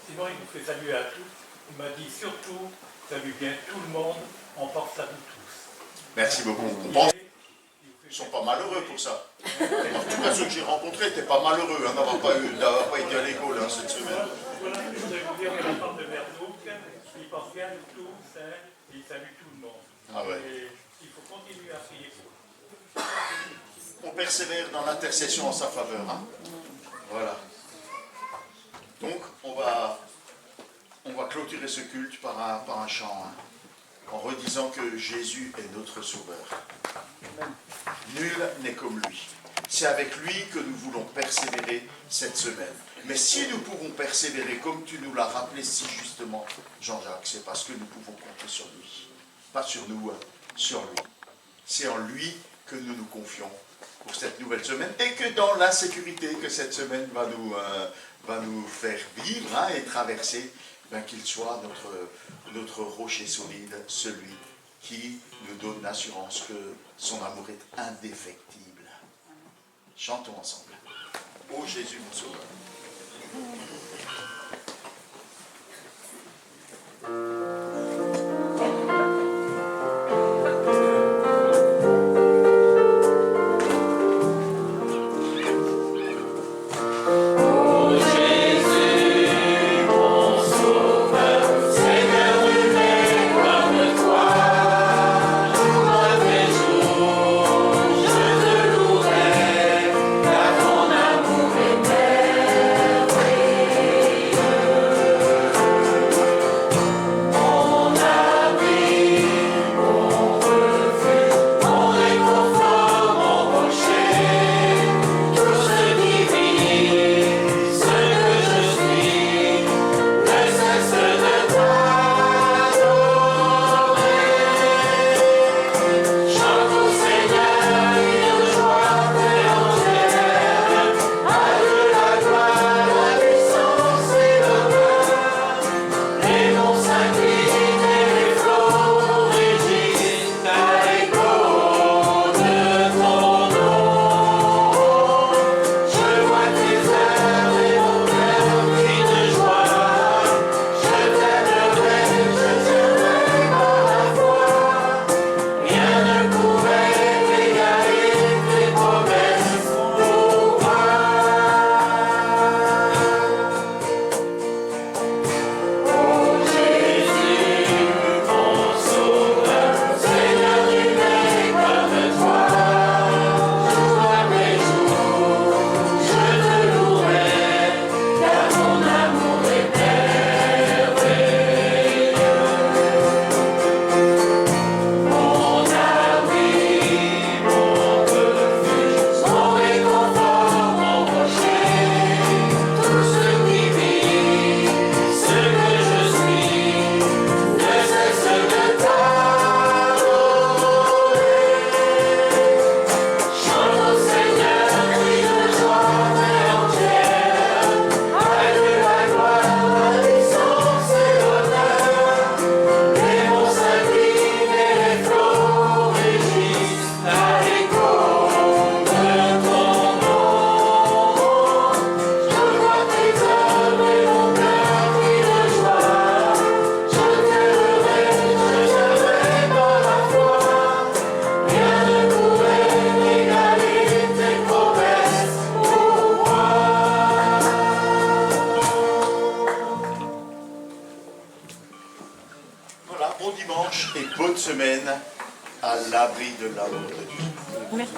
Sinon, il nous fait saluer à tous. Il m'a dit surtout, salut bien tout le monde, on pense à vous tous. Merci beaucoup. Ils sont pas malheureux pour ça. En tout cas, ceux que j'ai rencontrés n'étaient pas malheureux hein, d'avoir pas été à l'école hein, cette semaine. Voilà, je voudrais vous dire que la part de Vernouk, il pense bien de tous, hein, il salue tout le monde. Ah ouais. Et il faut continuer à prier pour eux. On persévère dans l'intercession en sa faveur. Hein. Voilà. Donc, on va clôturer ce culte par un chant, hein, en redisant que Jésus est notre Sauveur. Nul n'est comme lui. C'est avec lui que nous voulons persévérer cette semaine. Mais si nous pouvons persévérer, comme tu nous l'as rappelé si justement, Jean-Jacques, c'est parce que nous pouvons compter sur lui. Pas sur nous, hein, sur lui. C'est en lui que nous nous confions pour cette nouvelle semaine et que dans l'insécurité que cette semaine va nous faire vivre hein, et traverser, ben, qu'il soit notre rocher solide, celui qui nous donne l'assurance que son amour est indéfectible. Chantons ensemble. Ô Jésus mon Sauveur. Bon dimanche et bonne semaine à l'abri de l'amour de Dieu. Merci.